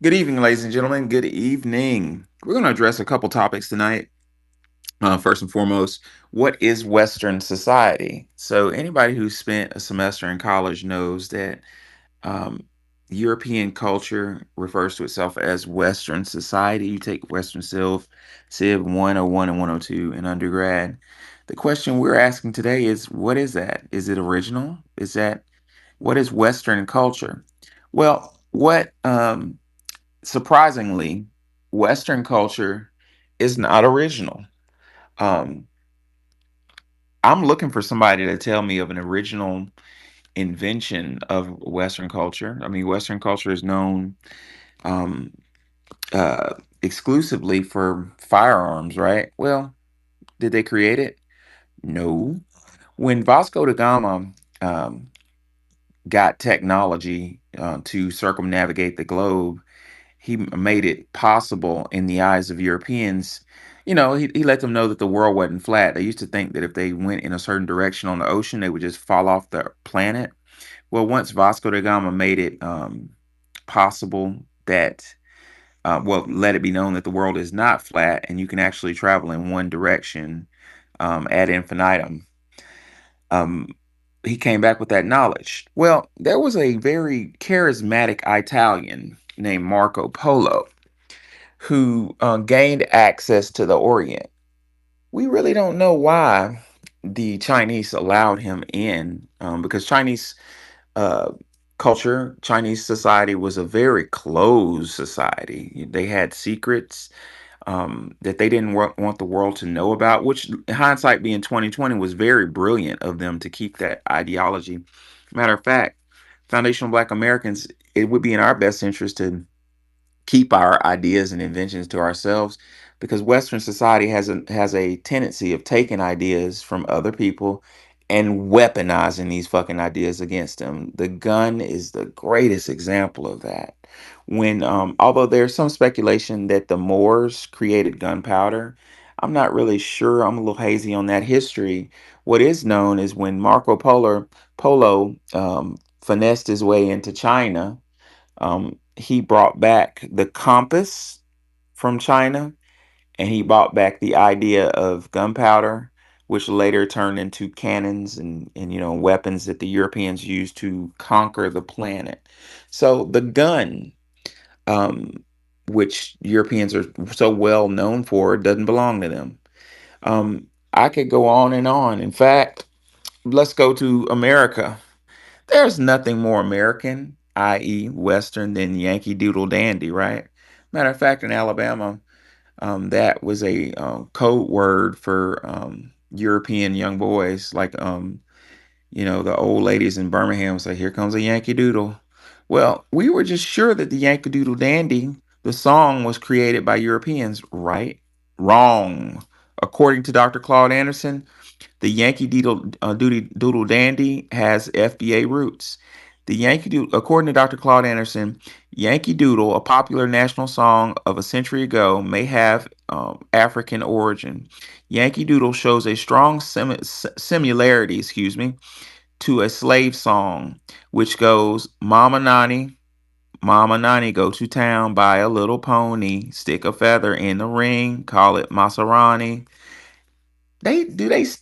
Good evening, ladies and gentlemen. Good evening. We're going to address a couple topics tonight. First and foremost, what is Western society? So, anybody who spent a semester in college knows that um, European culture refers to itself as Western society. You take Western Civ 101 and 102 in undergrad. The question we're asking today is what is that? Is it original? What is Western culture? Well, what surprisingly, Western culture is not original. Um, I'm looking for somebody to tell me of an original invention of Western culture. I mean, Western culture is known um, uh, exclusively for firearms, right? Well, did they create it? No. When Vasco da Gama um, got technology to circumnavigate the globe, he made it possible in the eyes of Europeans. He let them know that the world wasn't flat. They used to think that if they went in a certain direction on the ocean, they would just fall off the planet. Well, once Vasco da Gama made it possible that, let it be known that the world is not flat and you can actually travel in one direction ad infinitum. Um, he came back with that knowledge. Well, there was a very charismatic Italian named Marco Polo who gained access to the Orient. We really don't know why the Chinese allowed him in, because Chinese uh, culture, Chinese society was a very closed society. They had secrets that they didn't want the world to know about, which hindsight being 2020 was very brilliant of them to keep that ideology. Matter of fact, foundational Black Americans, it would be in our best interest to keep our ideas and inventions to ourselves because Western society has a tendency of taking ideas from other people and weaponizing these fucking ideas against them. The gun is the greatest example of that. When although there's some speculation that the Moors created gunpowder, I'm not really sure. I'm a little hazy on that history. What is known is when Marco Polo finessed his way into China, he brought back the compass from China, and he brought back the idea of gunpowder, which later turned into cannons and weapons that the Europeans used to conquer the planet. So the gun, um, which Europeans are so well known for, doesn't belong to them. I could go on and on. In fact, let's go to America. There's nothing more American, i.e., Western, than Yankee Doodle Dandy, right? Matter of fact, in Alabama, that was a code word for European young boys. Like, the old ladies in Birmingham say, "Here comes a Yankee Doodle." Well, we were just sure that the Yankee Doodle Dandy, the song, was created by Europeans, right? Wrong. According to Dr. Claude Anderson, the Doodle Dandy has FBA roots. According to Dr. Claude Anderson, Yankee Doodle, a popular national song of a century ago, may have African origin. Yankee Doodle shows a strong similarity, to a slave song, which goes, Mama Nani, go to town, buy a little pony, stick a feather in the ring, call it Maserati.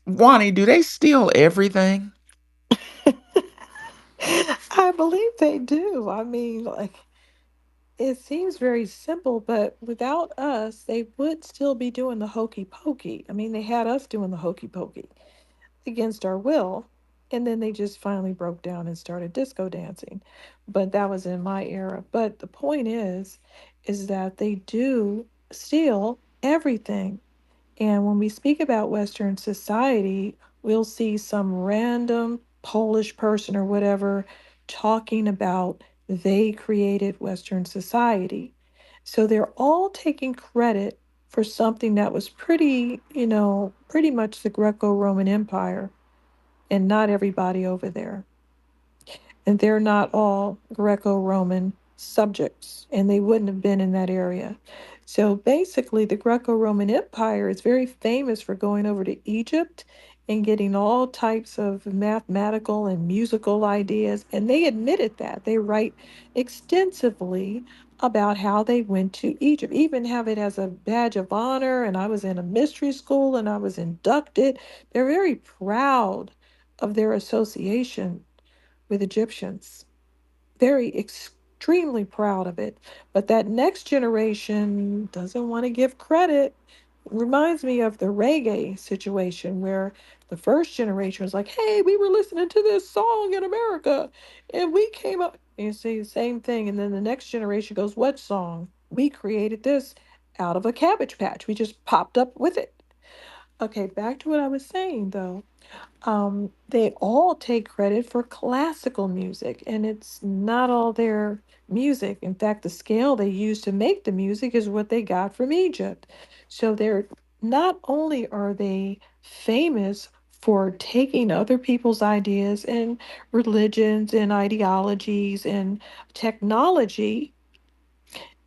Wani, do they steal everything? I believe they do. I mean, like, it seems very simple, but without us, they would still be doing the hokey pokey. I mean, they had us doing the hokey pokey against our will, and then they just finally broke down and started disco dancing. But that was in my era. But the point is that they do steal everything. And when we speak about Western society, we'll see some random Polish person or whatever talking about they created Western society. So they're all taking credit for something that was pretty much the Greco Roman Empire, and not everybody over there. And they're not all Greco Roman subjects, and they wouldn't have been in that area. So basically, the Greco Roman Empire is very famous for going over to Egypt and getting all types of mathematical and musical ideas. And they admitted that. They write extensively about how they went to Egypt, even have it as a badge of honor. And I was in a mystery school and I was inducted. They're very proud of their association with Egyptians, very extremely proud of it. But that next generation doesn't want to give credit. Reminds me of the reggae situation where the first generation was like, hey, we were listening to this song in America and we came up. And you see the same thing. And then the next generation goes, what song? We created this out of a cabbage patch. We just popped up with it. Okay, back to what I was saying though. They all take credit for classical music, and it's not all their music. In fact, the scale they use to make the music is what they got from Egypt. So they're not only are they famous for taking other people's ideas and religions and ideologies and technology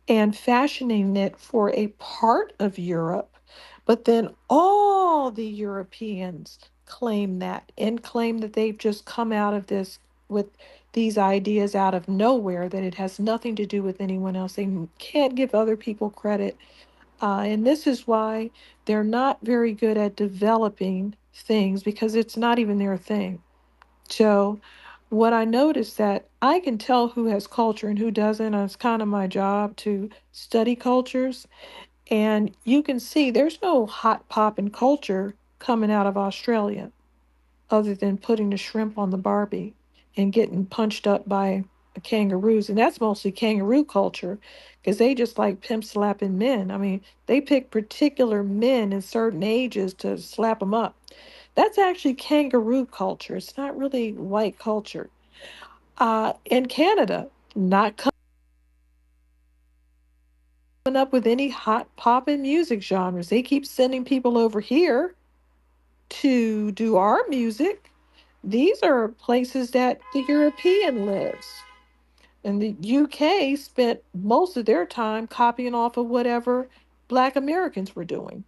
and fashioning it for a part of Europe, but then all the Europeans claim that and claim that they've just come out of this with these ideas out of nowhere, that it has nothing to do with anyone else. They can't give other people credit. And this is why they're not very good at developing things because it's not even their thing. So, what I noticed that I can tell who has culture and who doesn't. And it's kind of my job to study cultures. And you can see there's no hot poppin' culture coming out of Australia other than putting the shrimp on the Barbie and getting punched up by kangaroos. And that's mostly kangaroo culture because they just like pimp slapping men. I mean, they pick particular men in certain ages to slap them up. That's actually kangaroo culture. It's not really white culture. In Canada, not coming up with any hot poppin' music genres. They keep sending people over here to do our music. These are places that the European lives. And the UK spent most of their time copying off of whatever Black Americans were doing.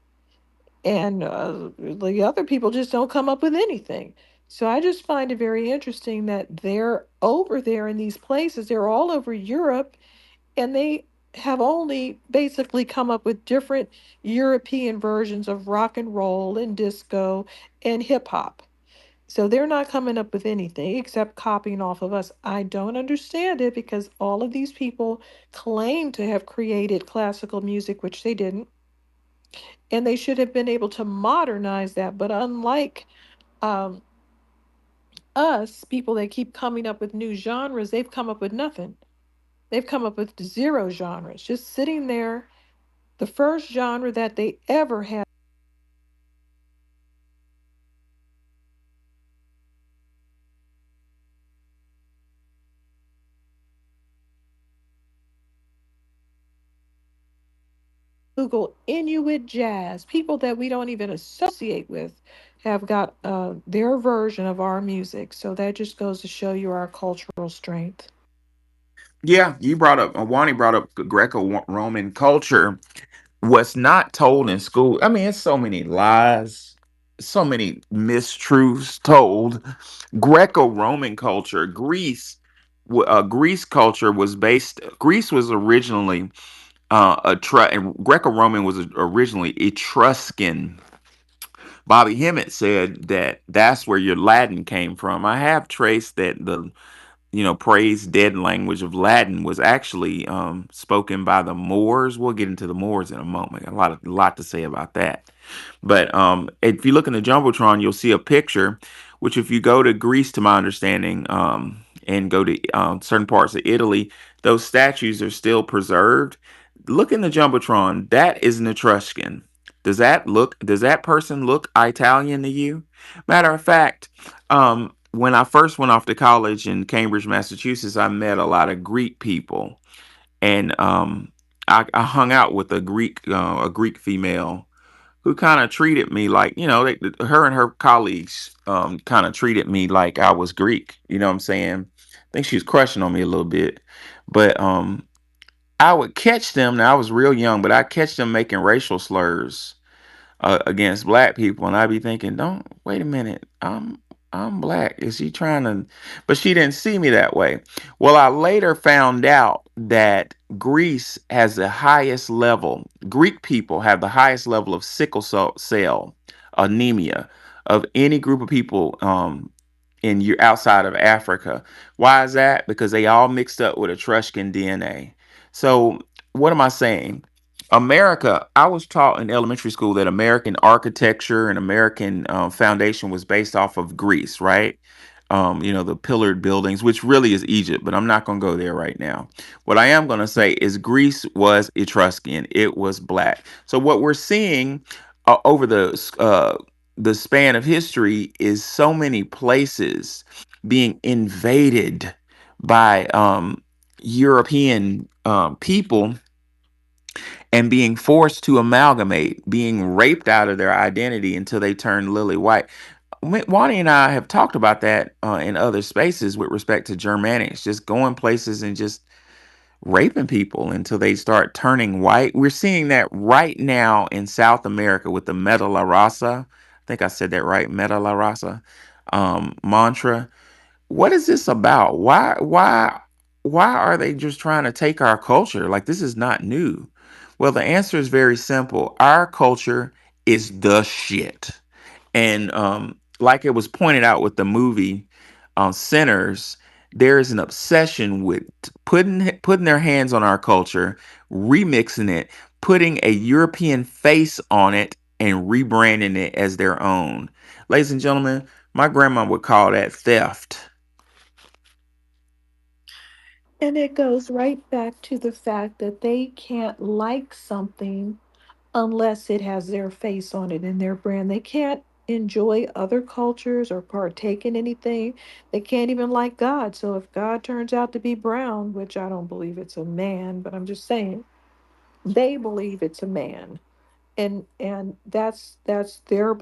And the other people just don't come up with anything. So I just find it very interesting that they're over there in these places. They're all over Europe, and they have only basically come up with different European versions of rock and roll and disco and hip hop. So they're not coming up with anything except copying off of us. I don't understand it because all of these people claim to have created classical music, which they didn't, and they should have been able to modernize that. But unlike um, us, people that keep coming up with new genres, they've come up with nothing. They've come up with zero genres, just sitting there. The first genre that they ever had, Google Inuit jazz, people that we don't even associate with have got their version of our music. So that just goes to show you our cultural strength. Yeah, you brought up, Wani brought up Greco-Roman culture. What's not told in school, I mean, it's so many lies, so many mistruths told. Greco-Roman culture, Greece culture was based, Greece was originally and Greco-Roman was originally Etruscan. Bobby Hemmett said that that's where your Latin came from. I have traced that the praised dead language of Latin was actually spoken by the Moors. We'll get into the Moors in a moment. A lot to say about that. But if you look in the jumbotron, you'll see a picture. Which, if you go to Greece, to my understanding, and go to certain parts of Italy, those statues are still preserved. Look in the jumbotron. That is an Etruscan. Does that person look Italian to you? Matter of fact, when I first went off to college in Cambridge, Massachusetts, I met a lot of Greek people, and I hung out with a Greek female who kind of treated me like, her and her colleagues kind of treated me like I was Greek. You know what I'm saying? I think she was crushing on me a little bit, but I would catch them. Now I was real young, but I catch them making racial slurs against black people, and I be thinking, don't wait a minute, I'm black. Is she trying to? But she didn't see me that way. Well, I later found out that Greece has the highest level. Greek people have the highest level of sickle cell anemia of any group of people in your outside of Africa. Why is that? Because they all mixed up with Etruscan DNA. So what am I saying? America, I was taught in elementary school that American architecture and American foundation was based off of Greece, right? The pillared buildings, which really is Egypt, but I'm not going to go there right now. What I am going to say is Greece was Etruscan, it was black. So what we're seeing over the span of history is so many places being invaded by European people and being forced to amalgamate, being raped out of their identity until they turn lily white. Wani and I have talked about that in other spaces with respect to Germanics, just going places and just raping people until they start turning white. We're seeing that right now in South America with the Meta La Raza. I think I said that right, Meta La Raza mantra. What is this about? Why are they just trying to take our culture? Like, this is not new. Well, the answer is very simple. Our culture is the shit. And like it was pointed out with the movie Sinners, there is an obsession with putting their hands on our culture, remixing it, putting a European face on it, and rebranding it as their own. Ladies and gentlemen, my grandma would call that theft. And it goes right back to the fact that they can't like something unless it has their face on it in their brand. They can't enjoy other cultures or partake in anything. They can't even like God. So if God turns out to be brown, which I don't believe it's a man, but I'm just saying, they believe it's a man. And that's their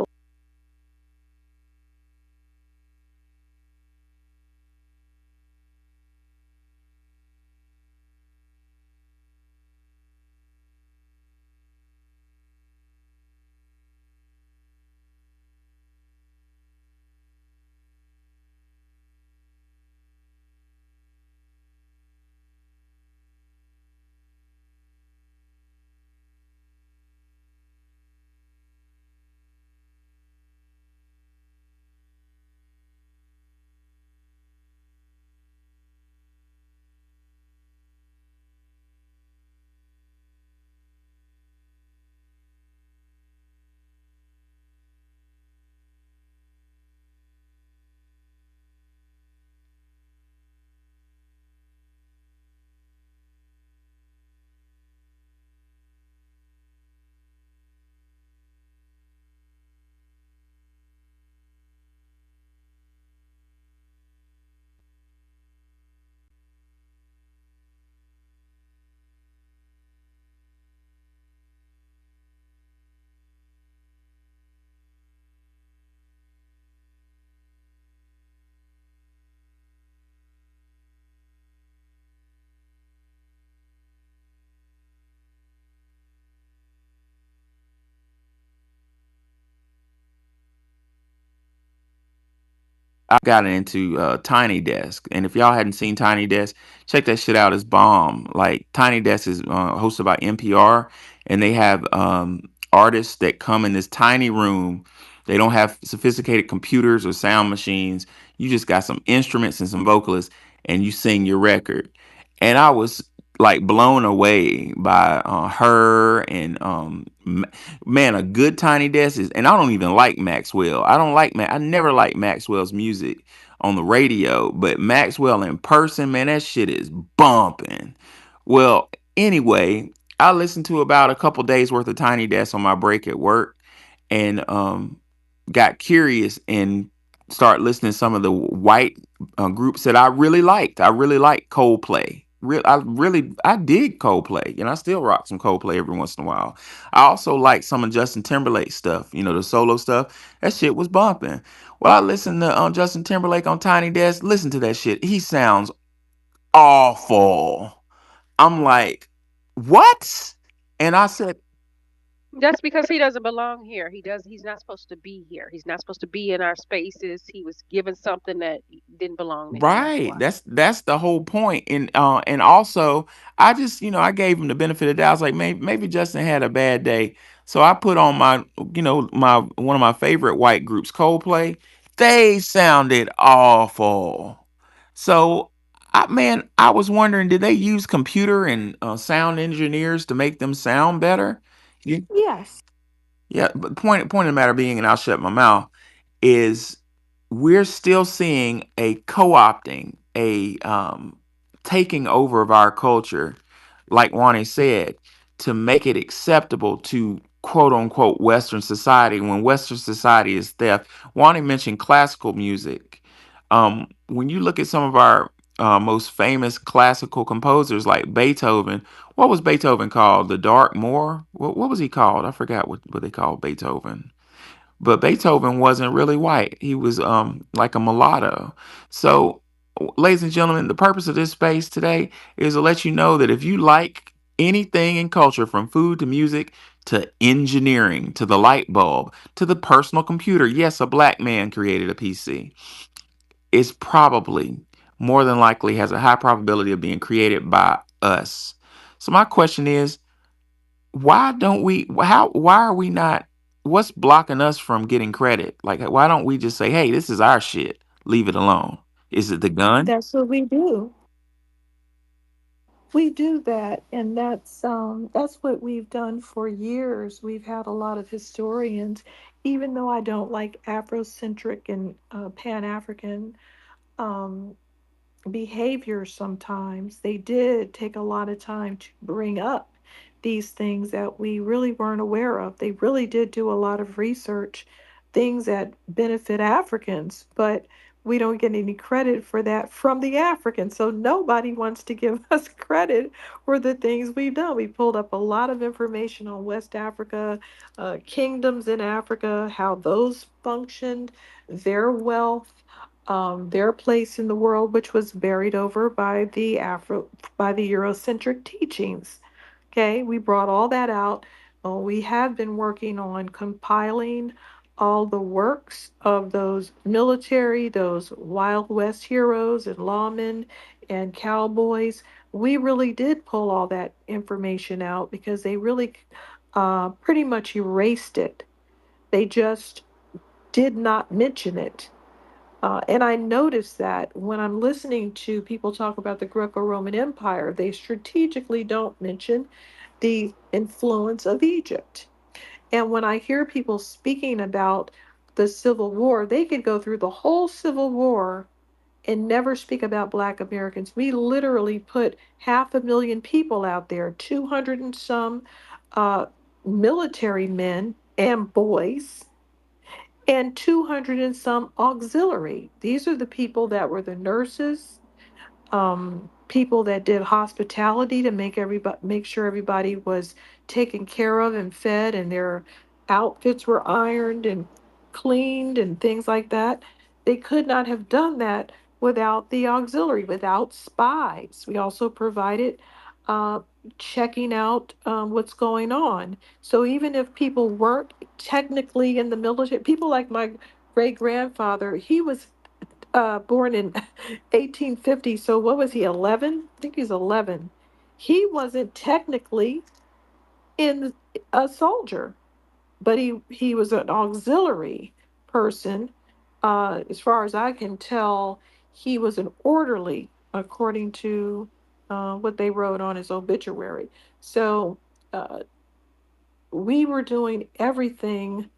I got into Tiny Desk, and if y'all hadn't seen Tiny Desk, check that shit out. It's bomb. Like, Tiny Desk is hosted by NPR, and they have artists that come in this tiny room. They don't have sophisticated computers or sound machines. You just got some instruments and some vocalists, and you sing your record. And I was like blown away by her and man, a good Tiny Desk is, and I don't even like Maxwell. I don't like I never liked Maxwell's music on the radio, but Maxwell in person, man, that shit is bumping. Well, anyway, I listened to about a couple days worth of Tiny Desk on my break at work, and got curious and start listening to some of the white groups that I really liked. I really liked Coldplay. I did Coldplay, and I still rock some Coldplay every once in a while. I also like some of Justin Timberlake stuff, the solo stuff. That shit was bumping. Well, I listened to Justin Timberlake on Tiny Desk. Listen to that shit. He sounds awful. I'm like, what? And I said, That's because he doesn't belong here. He's not supposed to be here. He's not supposed to be in our spaces. He was given something that didn't belong to him. That's Right. why. That's the whole point. And also I just, I gave him the benefit of the doubt. I was like, maybe Justin had a bad day. So I put on my, my one of my favorite white groups, Coldplay. They sounded awful. So I was wondering, did they use computer and sound engineers to make them sound better? Yeah, Yes. yeah, but point of the matter being, and I'll shut my mouth, is we're still seeing a co-opting, a taking over of our culture, like Wani said, to make it acceptable to quote unquote Western society when Western society is theft. Wani mentioned classical music. When you look at some of our most famous classical composers like Beethoven, what was Beethoven called? The Dark Moor? What was he called? I forgot what they called Beethoven. But Beethoven wasn't really white. He was like a mulatto. So, ladies and gentlemen, the purpose of this space today is to let you know that if you like anything in culture, from food to music to engineering to the light bulb to the personal computer, yes, a black man created a PC. It's probably more than likely has a high probability of being created by us. So my question is, why don't we why are we not, what's blocking us from getting credit? Like, why don't we just say, hey, this is our shit, leave it alone? Is it the gun? That's what we do. We do that, and that's what we've done for years. We've had a lot of historians, even though I don't like Afrocentric and Pan African um, behavior sometimes. They did take a lot of time to bring up these things that we really weren't aware of. They really did do a lot of research, things that benefit Africans, but we don't get any credit for that from the Africans. So nobody wants to give us credit for the things we've done. We pulled up a lot of information on West Africa, kingdoms in Africa, how those functioned, their wealth, their place in the world, which was buried over by the Eurocentric teachings. Okay, we brought all that out. We have been working on compiling all the works of those military, those Wild West heroes and lawmen and cowboys. We really did pull all that information out because they really pretty much erased it. They just did not mention it. And I notice that when I'm listening to people talk about the Greco Roman Empire, they strategically don't mention the influence of Egypt. And when I hear people speaking about the Civil War, they could go through the whole Civil War and never speak about Black Americans. We literally put 500,000 people out there, 200 and some uh, military men and boys and 200 and some auxiliary. These are the people that were the nurses, people that did hospitality to make sure everybody was taken care of and fed, and their outfits were ironed and cleaned and things like that. They could not have done that without the auxiliary, without spies. We also provided uh, checking out what's going on. So even if people weren't technically in the military, people like my great grandfather, he was born in 1850. So what was he, 11? I think he's 11. He wasn't technically in a soldier, but he was an auxiliary person. As far as I can tell, he was an orderly, according to what they wrote on his obituary. So uh, we were doing everything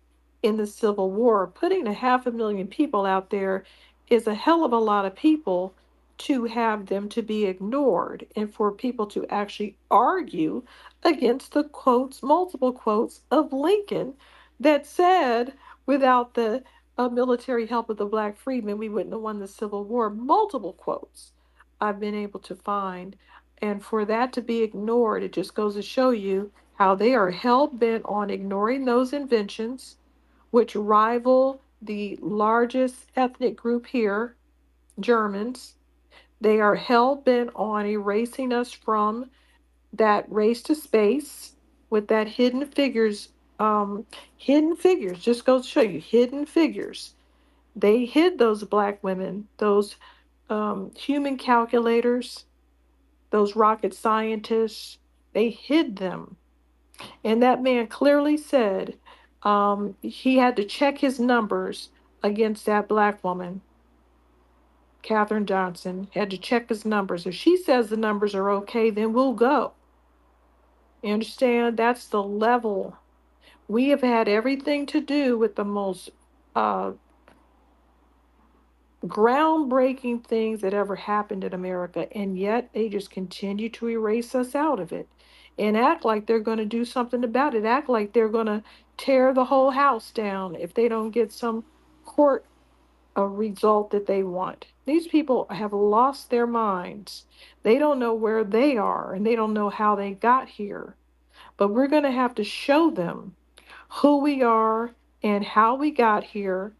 in the Civil War. Putting 500,000 people out there is a hell of a lot of people to have them to be ignored and for people to actually argue against the quotes, multiple quotes of Lincoln that said, without the military help of the black freedmen, we wouldn't have won the Civil War. Multiple quotes I've been able to find. And for that to be ignored, it just goes to show you how they are hell bent on ignoring those inventions which rival the largest ethnic group here, Germans. They are hell bent on erasing us from that race to space with that hidden figures Um, Hidden Figures just goes to show you, Hidden Figures. They hid those black women, those human calculators, those rocket scientists. They hid them. And that man clearly said he had to check his numbers against that black woman, Katherine Johnson, had to check his numbers. If she says the numbers are okay, then we'll go. You understand? That's the level. We have had everything to do with the most uh, groundbreaking things that ever happened in America, and yet they just continue to erase us out of it and act like they're going to do something about it, act like they're going to tear the whole house down if they don't get some court result that they want. These people have lost their minds. They don't know where they are and they don't know how they got here. But we're going to have to show them who we are and how we got here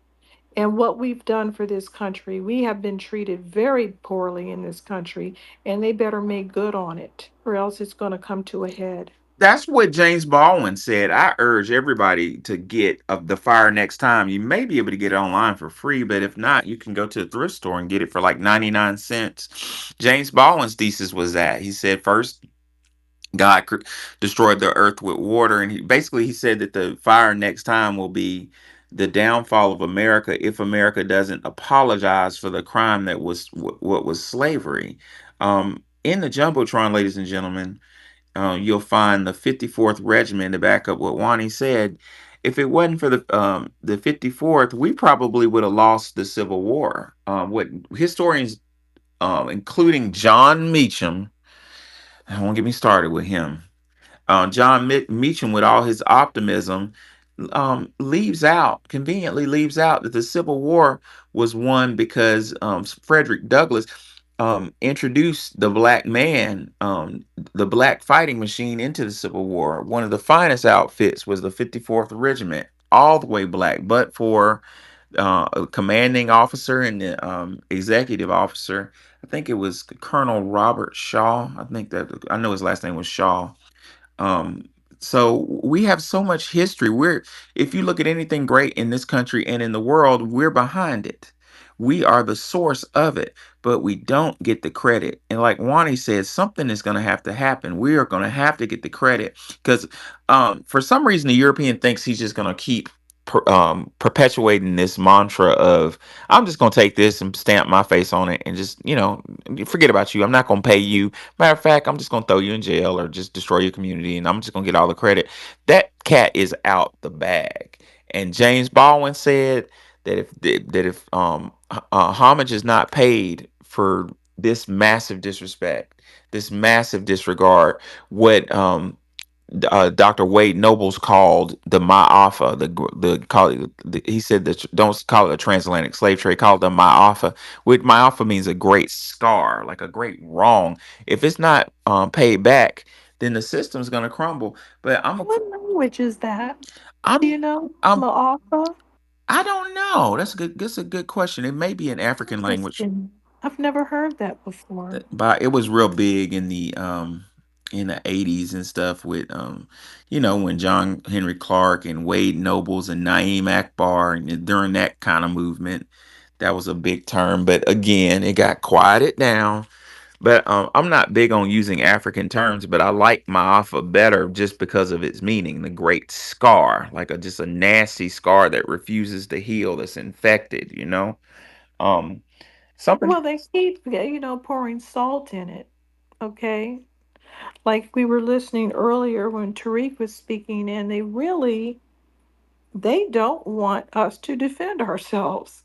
and what we've done for this country. We have been treated very poorly in this country, and they better make good on it, or else it's going to come to a head. That's what James Baldwin said. I urge everybody to get of the fire next time. You may be able to get it online for free, but if not, you can go to a thrift store and get it for like 99 cents. James Baldwin's thesis was that he said first God destroyed the earth with water, and he said that the fire next time will be the downfall of America if America doesn't apologize for the crime that was what was slavery. In the jumbotron, ladies and gentlemen, you'll find the 54th Regiment to back up what Wani said. If it wasn't for the 54th, we probably would have lost the Civil War. What historians, including John Meacham, I won't get me started with him. John Meacham, with all his optimism, conveniently leaves out that the Civil War was won because Frederick Douglass introduced the black man, the black fighting machine into the Civil War. One of the finest outfits was the 54th Regiment, all the way black, but for a commanding officer and the executive officer. I think it was Colonel Robert Shaw. I know his last name was Shaw. um, so we have so much history. If you look at anything great in this country and in the world, we're behind it. We are the source of it, but we don't get the credit. And like Wani said, something is going to have to happen. We are going to have to get the credit because for some reason, the European thinks he's just going to keep perpetuating this mantra of I'm just going to take this and stamp my face on it and just, forget about you. I'm not going to pay you. Matter of fact, I'm just gonna throw you in jail or just destroy your community, and I'm just gonna get all the credit. That cat is out the bag. And James Baldwin said that if homage is not paid for this massive disrespect, this massive disregard, what Dr. Wade Nobles called the Ma'afa, he said that don't call it a transatlantic slave trade, call it the Ma'afa, which Ma'afa means a great scar, like a great wrong. If it's not paid back, then the system's gonna crumble. But What language is that? Do I'm, you know? I'm, Ma'afa? I don't know. That's a good question. It may be an African language. Interesting. I've never heard that before. But it was real big in the 80s and stuff with when John Henry Clark and Wade Nobles and Naeem Akbar and during that kind of movement. That was a big term, but again it got quieted down. But I'm not big on using African terms, but I like Maafa better just because of its meaning, the great scar, like just a nasty scar that refuses to heal, that's infected, um something. Well, they keep, pouring salt in it. Okay. Like we were listening earlier when Tariq was speaking, and they don't want us to defend ourselves.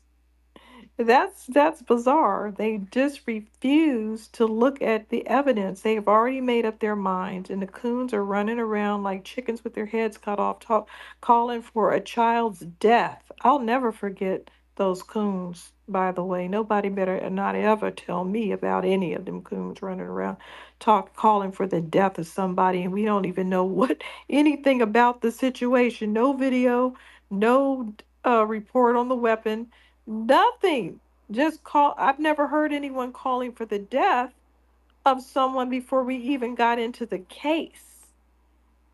That's bizarre. They just refuse to look at the evidence. They have already made up their minds, and the coons are running around like chickens with their heads cut off, calling for a child's death. I'll never forget those coons, by the way. Nobody better not ever tell me about any of them coons running around calling for the death of somebody, and we don't even know what anything about the situation. No video, no report on the weapon. Nothing. Just call. I've never heard anyone calling for the death of someone before we even got into the case.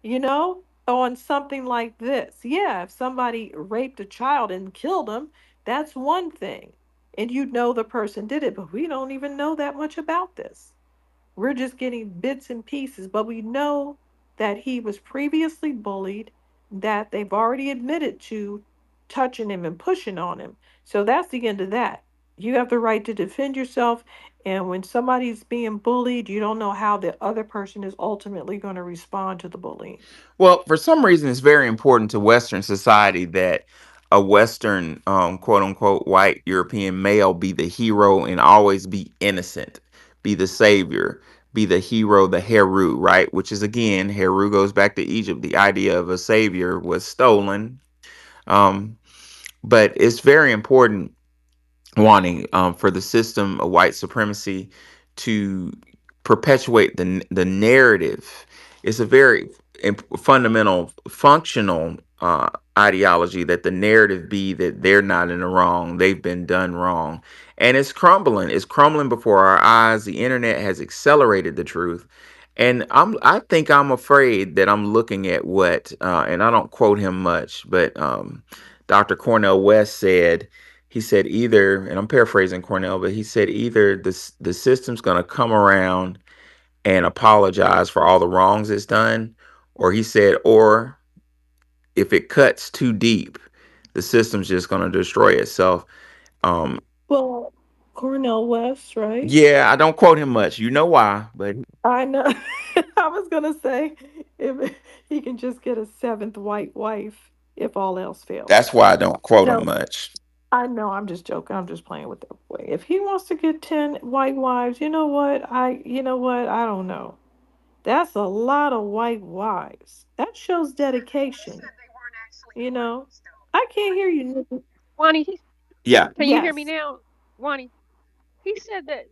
You know? on something like this. Yeah, if somebody raped a child and killed them, that's one thing. And you know the person did it, but we don't even know that much about this. We're just getting bits and pieces, but we know that he was previously bullied, that they've already admitted to touching him and pushing on him. So that's the end of that. You have the right to defend yourself, and when somebody's being bullied, you don't know how the other person is ultimately going to respond to the bullying. Well, for some reason, it's very important to Western society that a Western, quote unquote, white European male be the hero and always be innocent, be the savior, be the hero, the Heru, right? Which is, again, Heru goes back to Egypt. The idea of a savior was stolen. Um, but it's very important wanting for the system of white supremacy to perpetuate the narrative. It's a very fundamental functional ideology that the narrative be that they're not in the wrong, they've been done wrong, and it's crumbling before our eyes. The internet has accelerated the truth, and I think I'm afraid that I'm looking at what and I don't quote him much, but Dr. Cornell West said, he said either, and I'm paraphrasing Cornell, but he said either the system's going to come around and apologize for all the wrongs it's done, or he said, or if it cuts too deep, the system's just going to destroy itself. Um, Well, Cornell West, right? yeah, I don't quote him much. You know why, but I know. I was gonna say if he can just get a seventh white wife if all else that's fails. why I don't quote him No, much. I know. I'm just joking. I'm just playing with that boy. If he wants to get 10 white wives, you know what? You know what? I don't know. That's a lot of white wives. That shows dedication. You know. I can't hear you, Nikki. Wani, Yeah. can you hear me Yes. now? Wani, he said that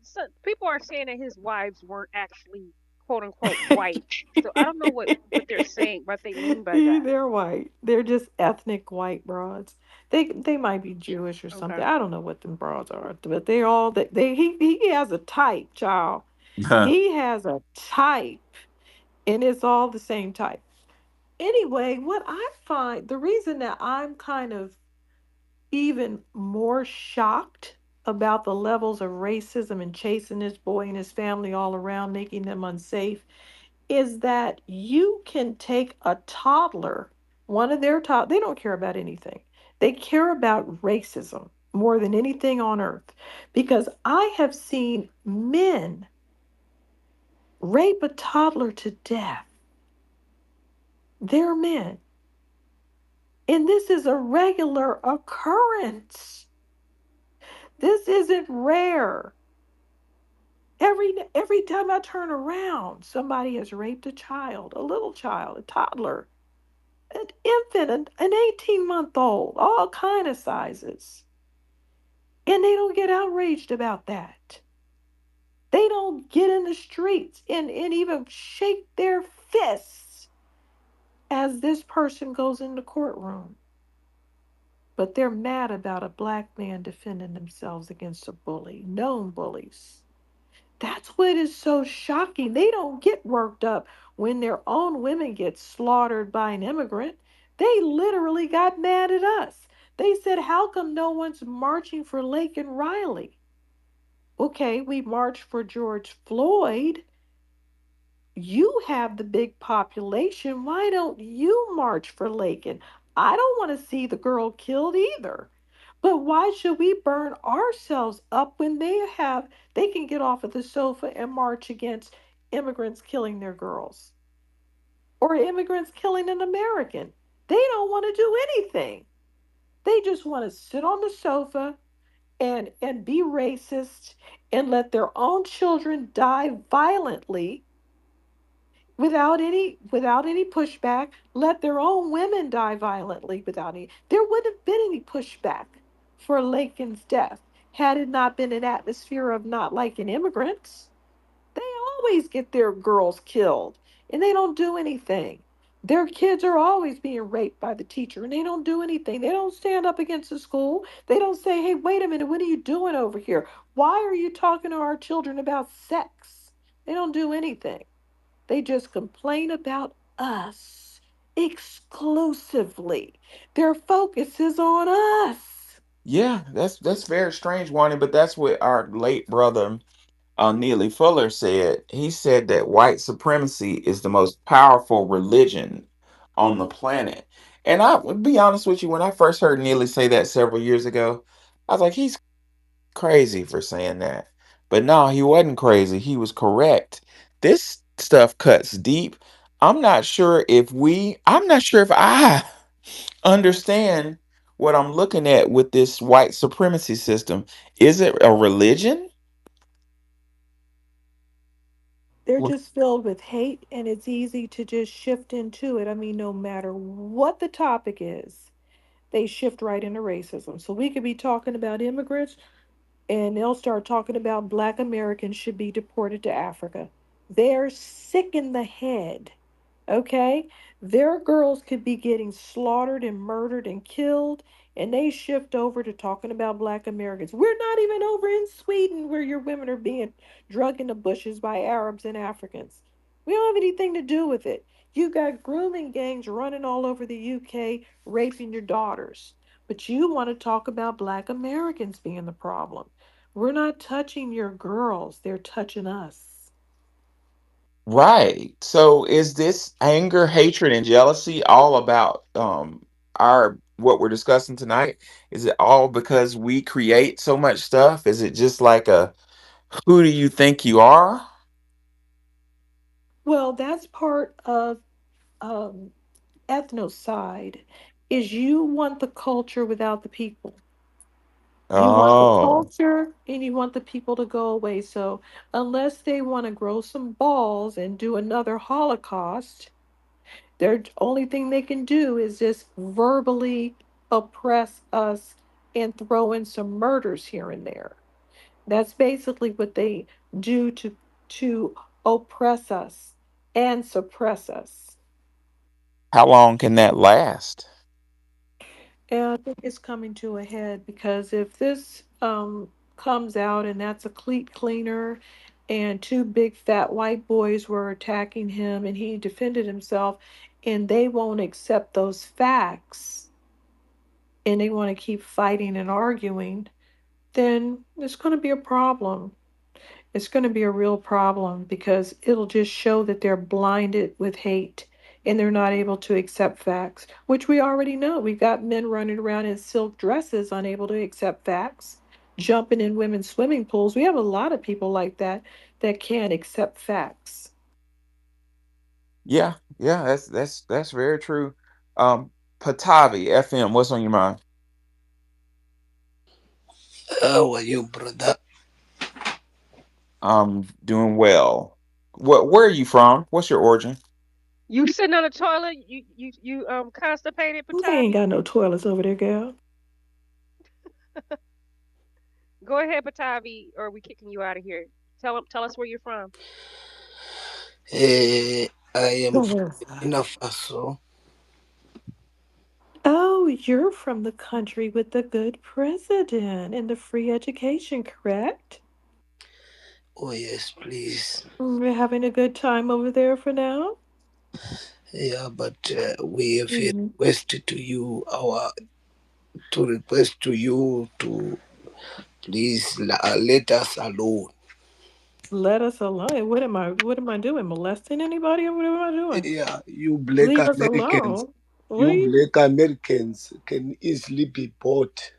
people are saying that his wives weren't actually quote unquote white. So I don't know what they're saying, what they mean by that. They're white. They're just ethnic white broads. They might be Jewish or something. Okay. I don't know what them broads are, but they're all they he has a type, child. He has a type, and it's all the same type. Anyway, what I find the reason that I'm kind of even more shocked about the levels of racism and chasing this boy and his family all around, making them unsafe, is that you can take a toddler, one of their top, they don't care about anything. They care about racism more than anything on earth. Because I have seen men rape a toddler to death. They're men. And this is a regular occurrence. This isn't rare. Every time I turn around, somebody has raped a child, a little child, a toddler, an infant, an 18-month-old, all kind of sizes. And they don't get outraged about that. They don't get in the streets and even shake their fists as this person goes in the courtroom. But they're mad about a black man defending themselves against a bully, known bullies. That's what is so shocking. They don't get worked up when their own women get slaughtered by an immigrant. They literally got mad at us. They said, how come no one's marching for Lake and Riley? Okay, we marched for George Floyd. You have the big population. Why don't you march for Lakin? I don't want to see the girl killed either. But why should we burn ourselves up when they can get off of the sofa and march against immigrants killing their girls or immigrants killing an American? They don't want to do anything. They just want to sit on the sofa and be racist and let their own children die violently without any pushback, let their own women die violently without any. There wouldn't have been any pushback for Lincoln's death had it not been an atmosphere of not liking immigrants. They always get their girls killed and they don't do anything. Their kids are always being raped by the teacher and they don't do anything. They don't stand up against the school. They don't say, hey, wait a minute, what are you doing over here? Why are you talking to our children about sex? They don't do anything. They just complain about us. exclusively. Their focus is on us. Yeah, that's very strange, Warning, but that's what our late brother Neely Fuller said. He said that white supremacy is the most powerful religion on the planet. And I would be honest with you, when I first heard Neely say that several years ago, I was like, he's crazy for saying that. But no, he wasn't crazy. He was correct. This stuff cuts deep. I'm not sure if I understand what I'm looking at with this white supremacy system. Is it a religion? They're just filled with hate, and it's easy to just shift into it. I mean, no matter what the topic is, they shift right into racism. So we could be talking about immigrants, and they'll start talking about black Americans should be deported to Africa. They're sick in the head. Okay? Their girls could be getting slaughtered and murdered and killed, and they shift over to talking about black Americans. We're not even over in Sweden where your women are being drugged in the bushes by Arabs and Africans. We don't have anything to do with it. You got grooming gangs running all over the UK raping your daughters. But you want to talk about black Americans being the problem. We're not touching your girls, they're touching us. Right. So is this anger, hatred, and jealousy all about our what we're discussing tonight? Is it all because we create so much stuff? Is it just like a who do you think you are? Well, that's part of um, ethnocide is you want the culture without the people. You want the Oh. culture and you want the people to go away. So unless they want to grow some balls and do another Holocaust, their only thing they can do is just verbally oppress us and throw in some murders here and there. That's basically what they do to oppress us and suppress us. How long can that last? And I think it's coming to a head because if this comes out and that's a cleat cleaner and two big fat white boys were attacking him and he defended himself and they won't accept those facts and they want to keep fighting and arguing, then it's going to be a problem. It's going to be a real problem because it'll just show that they're blinded with hate and they're not able to accept facts, which we already know. We've got men running around in silk dresses, unable to accept facts, jumping in women's swimming pools. We have a lot of people like that that can't accept facts. Yeah, yeah, that's very true. Patavi FM, what's on your mind? How are you, brother? I'm doing well. Where are you from? What's your origin? You sitting on the toilet? You constipated, They ain't Patavi? got no toilets over there, gal. Go ahead, Patavi, or we kicking you out of here. Tell us where you're from. I am from Oh, Burkina Faso. oh, you're from the country with the good president and the free education, correct? Oh, yes, please. We're having a good time over there for now. Yeah, but we have a Mhm. request to you, to request to you to please let us alone. Let us alone. What am I doing? Molesting anybody or what am I doing? Yeah, you black Leave us Americans, alone. What are you you? black Americans can easily be bought,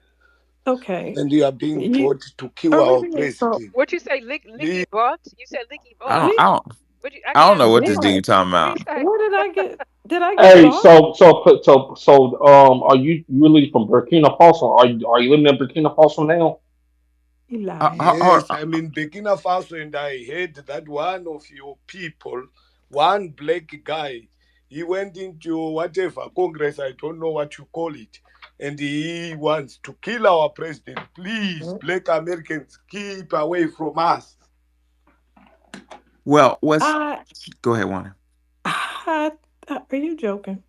Okay. and you are being You bought to kill are we our being so president. What you say, Please, licky butt? You said licky I butt. don't we I don't What you? I I don't can't know what this understand. dude what? talking What do you about. say? What did I get? Did I get Hey, bought? are you really from Burkina Faso? Are you living in Burkina Faso now? You Uh, lying. uh, uh, yes, I'm in Burkina Faso, and I heard that one of your people, one black guy, he went into whatever Congress, I don't know what you call it, and he wants to kill our president. Please, black Americans, keep away from us. well, what's I, go ahead, Warner. I, are you joking?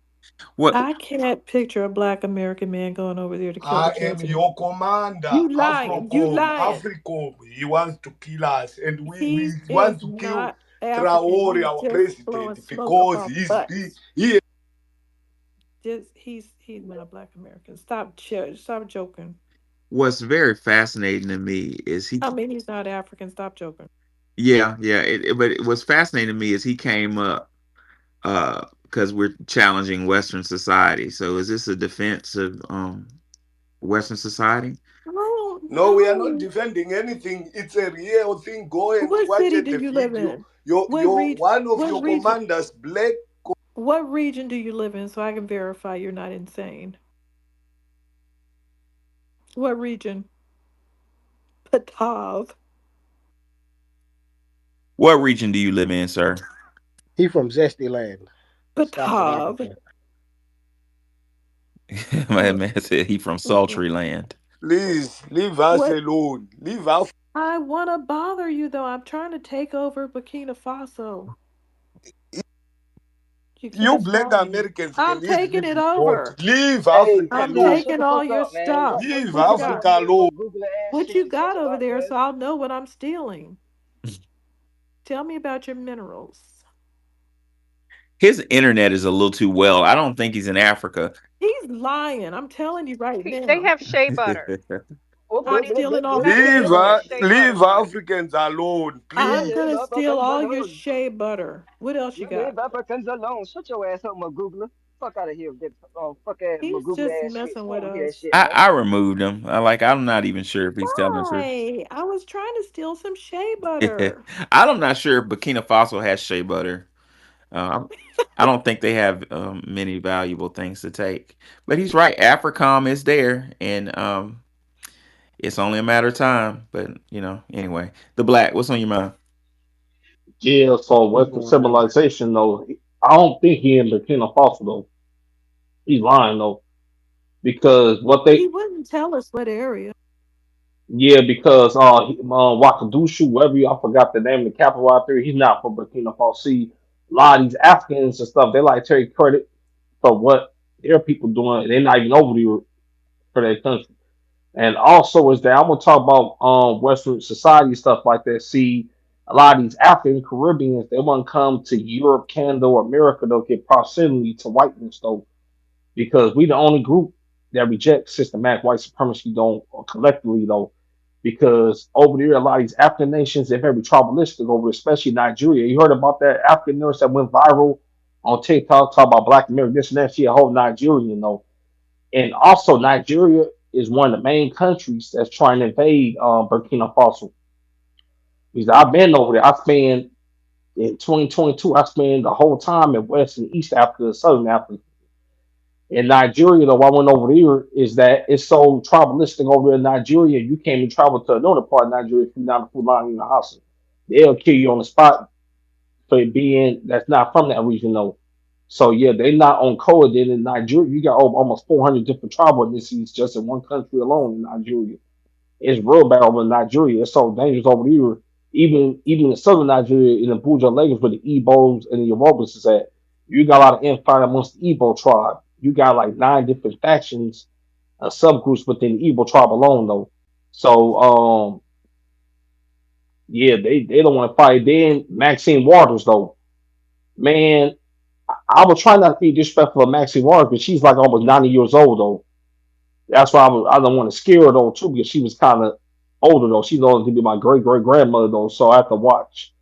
What I can't picture a black American man going over there to kill the I am president. your commander, You lying. You Afrocom, lying. Africom. He wants to kill us, and we He want is to kill not African. Traore, He's our just blowing president, smoke up because our butts. he Just he's not Black American. Stop joking. What's very fascinating to me is he. I mean, he's not African. Stop joking. Yeah, yeah. But what's fascinating to me is he came up because we're challenging Western society. So is this a defense of Western society? I don't No, we are not know. defending anything. It's a real thing. Go and What watch city at do the you live video. in? Your one of What your region? commanders, black. What region do you live in so I can verify you're not insane? What region? Patav. What region do you live in, sir? He from Zesty Land, South Patav. Africa. My Uh, man said he from mm-mm. sultry land. Please leave us What? alone. Leave us. I want to bother you though. I'm trying to take over Burkina Faso. You You can't black stop me. Americans can I'm eat taking what it you want. over. Leave Hey, Africa I'm Pata, alone. shut taking the all fuck your up, man. stuff. Leave What you What you got? Africa doing with alone. your googly ass What shit? you Shut got the over fuck up, there man. so I'll know what I'm stealing? Tell me about your minerals. His internet is a little too well. I don't think he's in Africa. He's lying. I'm telling you right They now. have shea butter. I'm stealing all his Honey, Leave they have minerals. shea butter, leave honey. Africans alone, I'm please. gonna Leave steal Africans all your alone. shea butter. What else you got? Leave Africans alone. Shut your ass up, my googler. Fuck out of here with that fuck ass my He's googly just ass shit. messing I don't with want to hear that us. shit, I, man. I removed him. I'm not even sure if he's telling the truth. Why? I was trying to steal some shea butter. I'm not sure if Burkina Faso has shea butter. Uh, I don't think they have many valuable things to take. But he's right. AFRICOM is there, and it's only a matter of time. But anyway, the black. What's on your mind? Yeah, so Western Mm. civilization though, I don't think he in Burkina Faso though. He's lying though because what He they wouldn't tell us what area. yeah because Wakadushu whatever I forgot the name of the capital out there. He's not from Burkina Faso. See, a lot of these Africans and stuff they like to take credit for what their people doing. They're not even over there for their country. And also is that I'm gonna talk about Western society stuff like that. See, a lot of these African Caribbeans they want to come to Europe, Canada, or America. They'll get proximity to whiteness though, because we the only group that rejects systematic white supremacy don't or collectively though. Because over there, a lot of these African nations they're very tribalistic over, especially Nigeria. You heard about that African nurse that went viral on TikTok, talk about Black America, this and that. She a whole Nigerian though, and also Nigeria is one of the main countries that's trying to invade Burkina Faso. Because I've been over there. I spent in 2022. I spent the whole time in West and East Africa, Southern Africa. In Nigeria, though, I went over there. Is that it's so tribalistic over there in Nigeria? You can't even travel to another part of Nigeria if you're not a Fulani in the house. They'll kill you on the spot for being that's not from that region, though. So yeah, they not on code. Then in Nigeria, you got almost 400 different tribal ethnicities just in one country alone in Nigeria. It's real bad over in Nigeria. It's so dangerous over here. Even in southern Nigeria, in the Buja Lagos, where the Igbos and the Yorubas is at, you got a lot of infighting amongst the Igbo tribe. You got like 9 different factions, subgroups within the Igbo tribe alone, though. So yeah, they don't want to fight. Then Maxine Waters, though, man, I was trying not to be disrespectful of Maxine Waters, but she's like almost 90 years old, though. That's why I don't want to scare her though too because she was kind of older though. She's only to be my great great grandmother though, so I have to watch.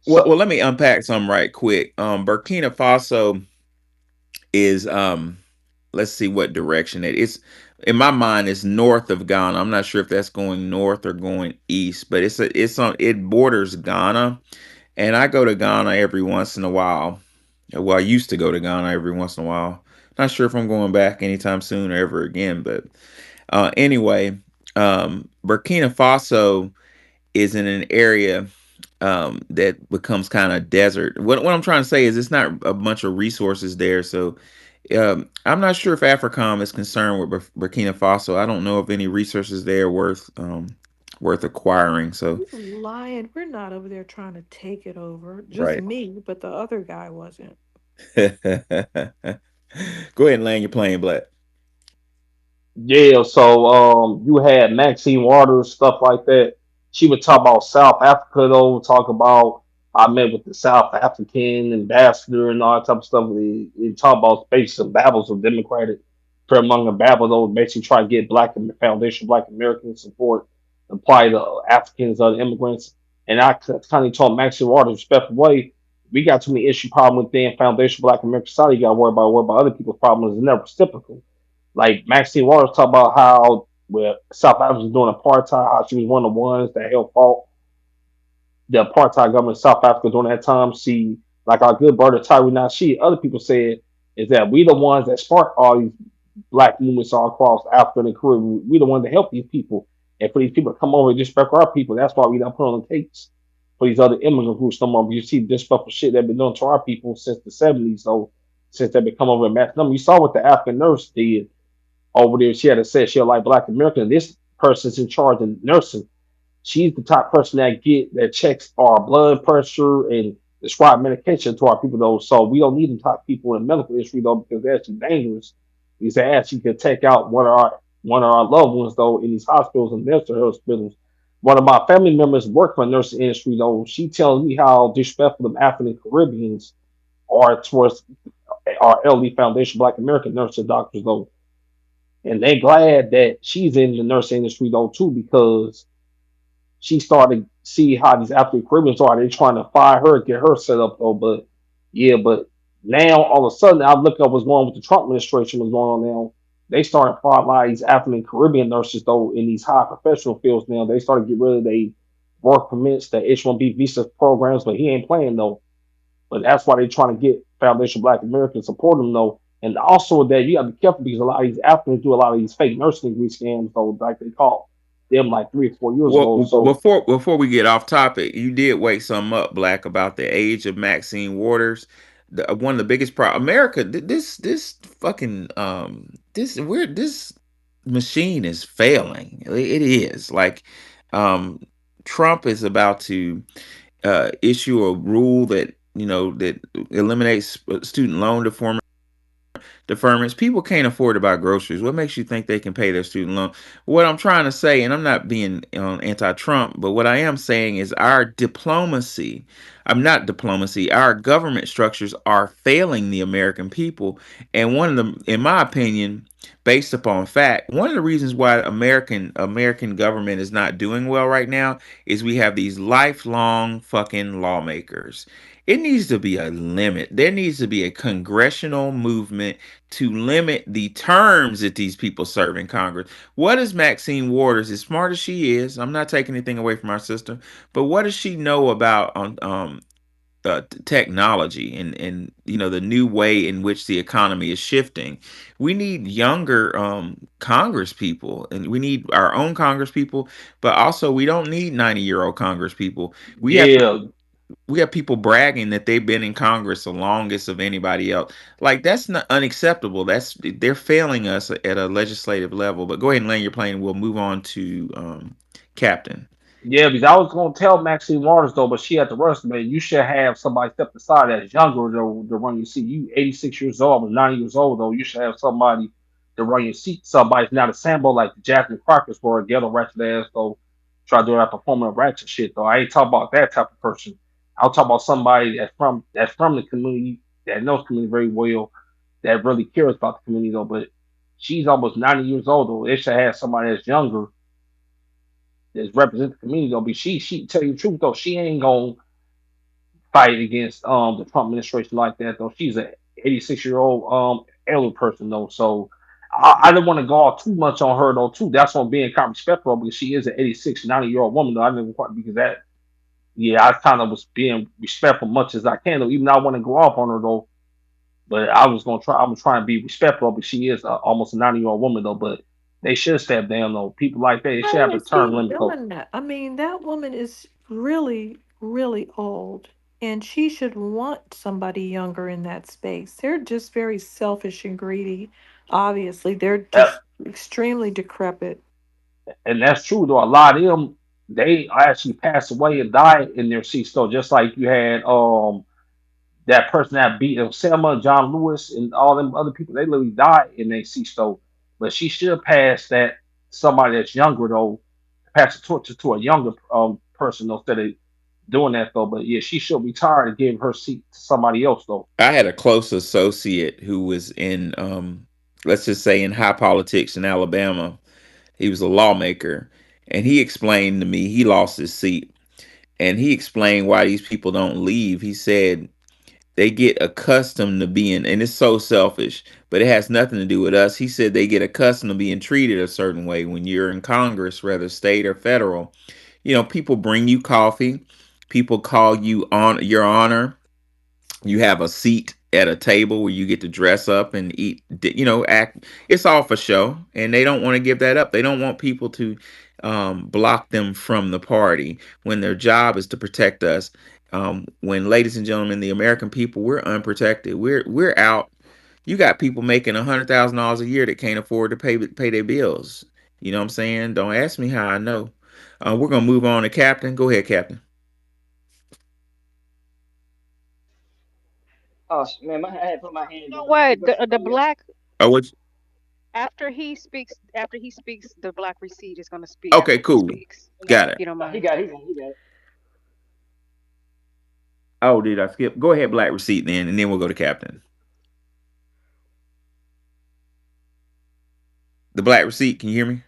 Well, So let me unpack some right quick. Burkina Faso is let's see what direction it's in my mind it's north of Ghana. I'm not sure if that's going north or going east, but it borders Ghana, and I go to Ghana every once in a while. Well, I used to go to Ghana every once in a while. Not sure if I'm going back anytime soon or ever again, but anyway, Burkina Faso is in an area that becomes kind of desert. What I'm trying to say is it's not a bunch of resources there. So I'm not sure if AFRICOM is concerned with Burkina Faso. I don't know if any resources there worth acquiring. So He's lying. We're not over there trying to take it over. Just right. me, but the other guy wasn't. Go ahead and land your plane, Black. yeah, so you had Maxine Waters stuff like that. She would talk about South Africa though, talk about I met with the South African ambassador and all that type of stuff. They talk about basically some babbles of democratic Fairmonger Babel, though, basically try to get Black Foundation, Black American support, apply to Africans, other immigrants. And I kind of told Maxine Waters, respectful way, we got too many issue problem within Foundation Black American Society. You got to worry about other people's problems. It's never reciprocal. Like Maxine Waters talk about how where South Africa was doing apartheid, how she was one of the ones that helped fought the apartheid government of South Africa during that time. See, like our good brother Tyree Nasheed, other people said is that we the ones that sparked all these black movements all across Africa and the Caribbean. We the ones that help these people. And for these people to come over and disrespect our people, that's why we don't put on the case for these other immigrant groups no more. You see disrespectful shit that been done to our people since the 70s. So since they've been come over and mass number. You saw what the African nurse did over there. She had to say she like black American. This person's in charge of nursing. She's the top person that checks our blood pressure and prescribe medication to our people though. So we don't need them top people in the medical industry though because they're actually dangerous. Because they actually could take out one of our loved ones though in these hospitals and nursing hospitals. One of my family members work for the nursing industry though. She tells me how disrespectful the African Caribbeans are towards our elderly foundation, Black American nurses and doctors though. And they glad that she's in the nursing industry though too because she started to see how these African Caribbeans are. They trying to fire her, get her set up though. But yeah, but now all of a sudden I look up what's going on with the Trump administration, what's going on now. They started firing a lot of these African Caribbean nurses though in these high professional fields now. They started to get rid of their work permits, the H-1B visa programs, but he ain't playing though. But that's why they trying to get Foundation Black Americans support them though. And also that you gotta be careful because a lot of these Africans do a lot of these fake nursing degree scams though, like they caught them like 3 or 4 years Well, ago. So before we get off topic, you did wake some up, Black, about the age of Maxine Waters. One of the biggest America. This fucking this machine is failing. It is like um, Trump is about to issue a rule that that eliminates student loan deferments. People can't afford to buy groceries. What makes you think they can pay their student loan? What I'm trying to say, and I'm not being anti-Trump, but what I am saying is our diplomacy. I'm not diplomacy. Our government structures are failing the American people, and one of them, in my opinion, based upon fact, one of the reasons why American government is not doing well right now is we have these lifelong fucking lawmakers. It needs to be a limit. There needs to be a congressional movement to limit the terms that these people serve in Congress. What does Maxine Waters, as smart as she is, I'm not taking anything away from our sister, but what does she know about technology and the new way in which the economy is shifting? We need younger Congress people, and we need our own Congress people, but also we don't need 90-year-old Congress people. We have yeah, we have people bragging that they've been in Congress the longest of anybody else. Like that's not unacceptable. They're failing us at a legislative level. But go ahead and land your plane. We'll move on to Captain. yeah, because I was gonna tell Maxine Waters though, but she had to rush, man. You should have somebody step aside that's younger to run your seat. You 86 years old, or 90 years old though. You should have somebody to run your seat. Somebody's not a sample like the Jack and Crockers for a ghetto ratchet ass though. Try to do that performing ratchet shit though. I ain't talking about that type of person. I'll talk about somebody that's from the community that knows the community very well, that really cares about the community though. But she's almost 90 years old though. They should have somebody that's younger that's represent the community though. But she tell you the truth though, she ain't gonna fight against the Trump administration like that though. She's a 86-year-old elder person though. So I didn't want to go out too much on her though too. That's on being kind of respectful because she is an 86, 90-year-old woman though. I didn't quite because that yeah, I kind of was being respectful much as I can though. Even though I want to go off on her though. But I was trying to be respectful, but she is almost a 90-year-old woman though. But they should step down though. People like that, they should Why have a is he term limit though. doing that? I mean, that woman is really, really old, and she should want somebody younger in that space. They're just very selfish and greedy. Obviously, they're just extremely decrepit. And that's true though. A lot of them they actually passed away and died in their seats though. Just like you had that person that beat Selma, John Lewis, and all them other people. They literally died in their seats though. But she should pass that somebody that's younger though, pass the torch to a younger person though, instead of doing that though. But yeah, she should retire and give her seat to somebody else though. I had a close associate who was in, let's just say, in high politics in Alabama. He was a lawmaker, and he explained to me he lost his seat, and he explained why these people don't leave. He said they get accustomed to being, and it's so selfish, but it has nothing to do with us. He said they get accustomed to being treated a certain way when you're in Congress, whether state or federal. People bring you coffee, people call you on your honor, you have a seat at a table where you get to dress up and eat, act. It's all for show, and they don't want to give that up. They don't want people to block them from the party when their job is to protect us. When, ladies and gentlemen, the American people, we're unprotected. We're out. You got people making $100,000 a year that can't afford to pay their bills. You know what I'm saying? Don't ask me how I know. We're gonna move on to Captain. Go ahead, Captain. Oh man, I had put my You hand know down. I what? think what The somebody else. black Oh, what? after he speaks, the black receipt is gonna speak Okay, after he cool. speaks. Got If it. you don't He mind. got, he got. Oh, did I skip? Go ahead, Black Receipt then, and then we'll go to Captain. The Black Receipt, can you hear me?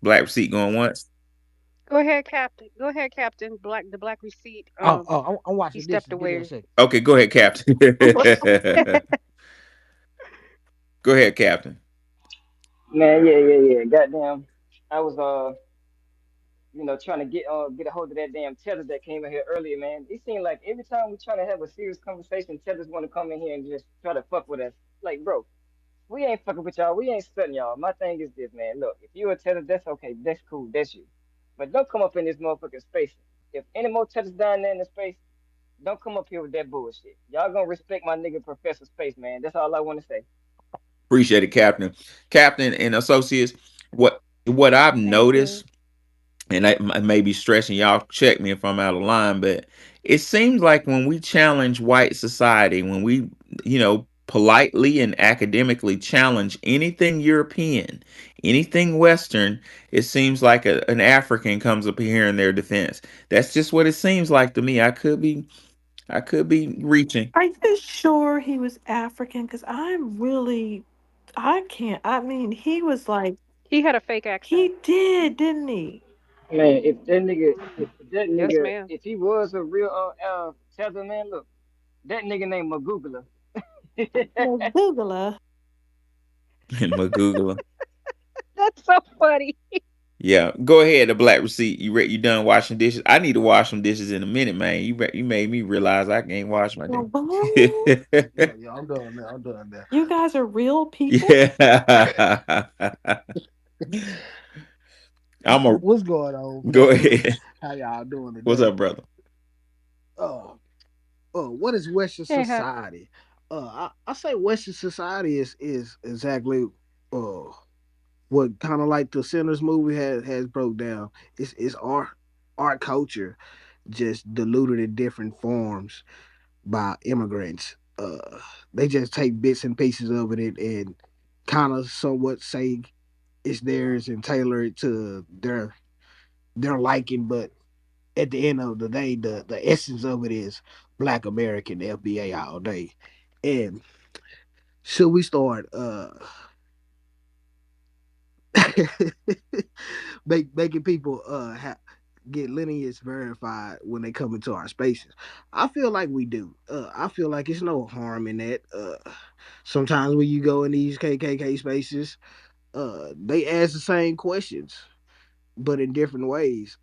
Black Receipt going once. Go ahead, Captain. Go ahead, Captain. The black receipt. I'm He watching stepped dishes. Give me a away. second. Okay, go ahead, Captain. Go ahead, Captain. Man, yeah. Goddamn. I was trying to get a hold of that damn tether that came in here earlier, man. It seemed like every time we try to have a serious conversation, tethers want to come in here and just try to fuck with us. Like, bro, we ain't fucking with y'all. We ain't studying y'all. My thing is this, man. Look, if you a tether, that's okay. That's cool. That's you. But don't come up in this motherfucking space. If any more tethers down there in the space, don't come up here with that bullshit. Y'all gonna respect my nigga Professor Space, man. That's all I want to say. Appreciate it, Captain. Captain and associates. What I've Thank you. noticed, and I may be stressing y'all. Check me if I'm out of line, but it seems like when we challenge white society, when we, politely and academically challenge anything European, anything Western, it seems like an African comes up here in their defense. That's just what it seems like to me. I could be reaching. Are you sure he was African? Because I can't. I mean, he was like, He had a fake accent. he did, didn't he? Man, if that Yes, nigga, ma'am. if he was a real tether, man, look, that nigga named Magugula. Well, Googler. In my Google. That's so funny. Yeah, go ahead. The Black Receipt. You done washing dishes? I need to wash some dishes in a minute, man. You made me realize I can't wash my Well, dishes. what? Yeah, I'm done now. I'm done now. You guys are real people? Yeah. I'm a What's going on, Go fellas? ahead. How y'all doing What's today? up, brother? Uh, what is Western Can't have. society? I say Western society is exactly uh what kind of like the Sinners movie has broke down. It's art culture just diluted in different forms by immigrants. They just take bits and pieces of it and kind of somewhat say it's theirs and tailor it to their liking. But at the end of the day, the essence of it is Black American FBA all day. And should we start making people get lineage verified when they come into our spaces? I feel like we do. I feel like it's no harm in that. Sometimes when you go in these KKK spaces, they ask the same questions, but in different ways.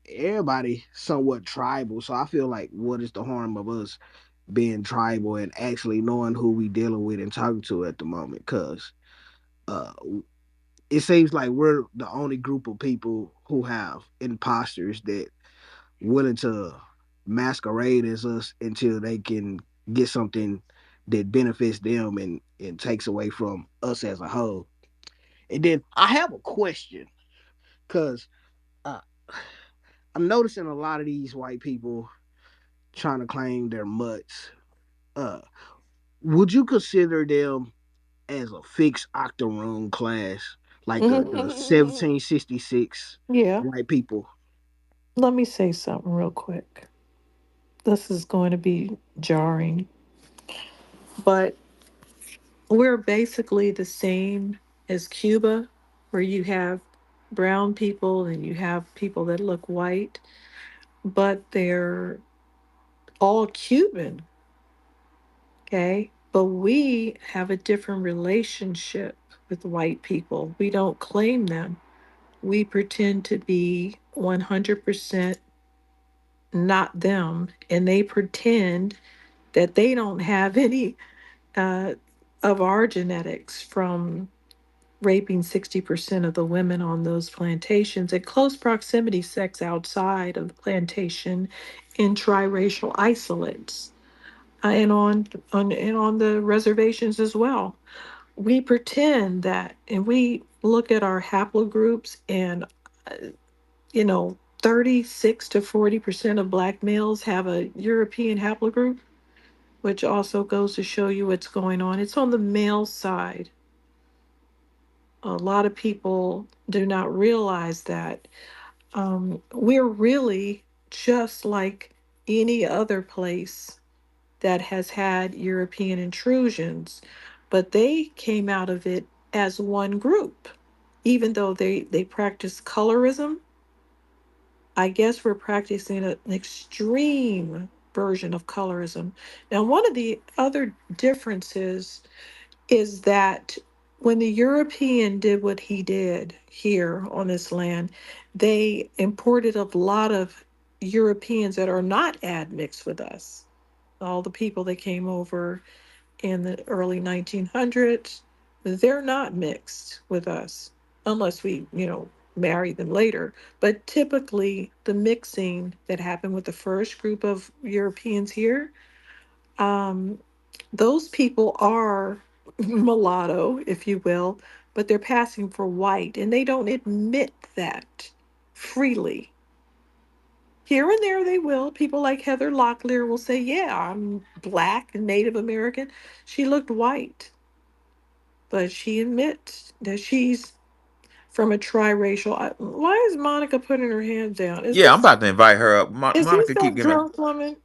Everybody somewhat tribal, so I feel like what is the harm of us being tribal and actually knowing who we dealing with and talking to at the moment? Because uh, it seems like we're the only group of people who have imposters that willing to masquerade as us until they can get something that benefits them and takes away from us as a whole. And then I have a question because uh, I'm noticing a lot of these white people trying to claim they're mutts. Uh, would you consider them as a fixed octoroon class? like the Mhm. 1766 Yeah. white people. Let me say something real quick. This is going to be jarring, but we're basically the same as Cuba, where you have brown people and you have people that look white, but they're all Cuban, okay? But we have a different relationship with white people. We don't claim them. We pretend to be 100% not them, and they pretend that they don't have any uh, of our genetics from raping 60% of the women on those plantations at close proximity sex outside of the plantation in triracial isolates and on the reservations as well. We pretend that, and we look at our haplogroups, and uh, you know 36 to 40% of black males have a European haplogroup, which also goes to show you what's going on. It's on the male side. A lot of people do not realize that we're really just like any other place that has had European intrusions, but they came out of it as one group. Even though they practice colorism, I guess we're practicing an extreme version of colorism. Now, one of the other differences is that when the European did what he did here on this land, they imported a lot of Europeans that are not admixed with us. All the people that came over in the early 1900s, they're not mixed with us unless we, marry them later. But typically, the mixing that happened with the first group of Europeans here, um, those people are mulatto, if you will, but they're passing for white, and they don't admit that freely. Here and there they will. People like Heather Locklear will say, yeah, I'm black and Native American. She looked white, but she admits that she's from a triracial. Why is Monica putting her hands down? Is Yeah, I'm this about to invite her up. is this Monica, keep that giving. drunk woman?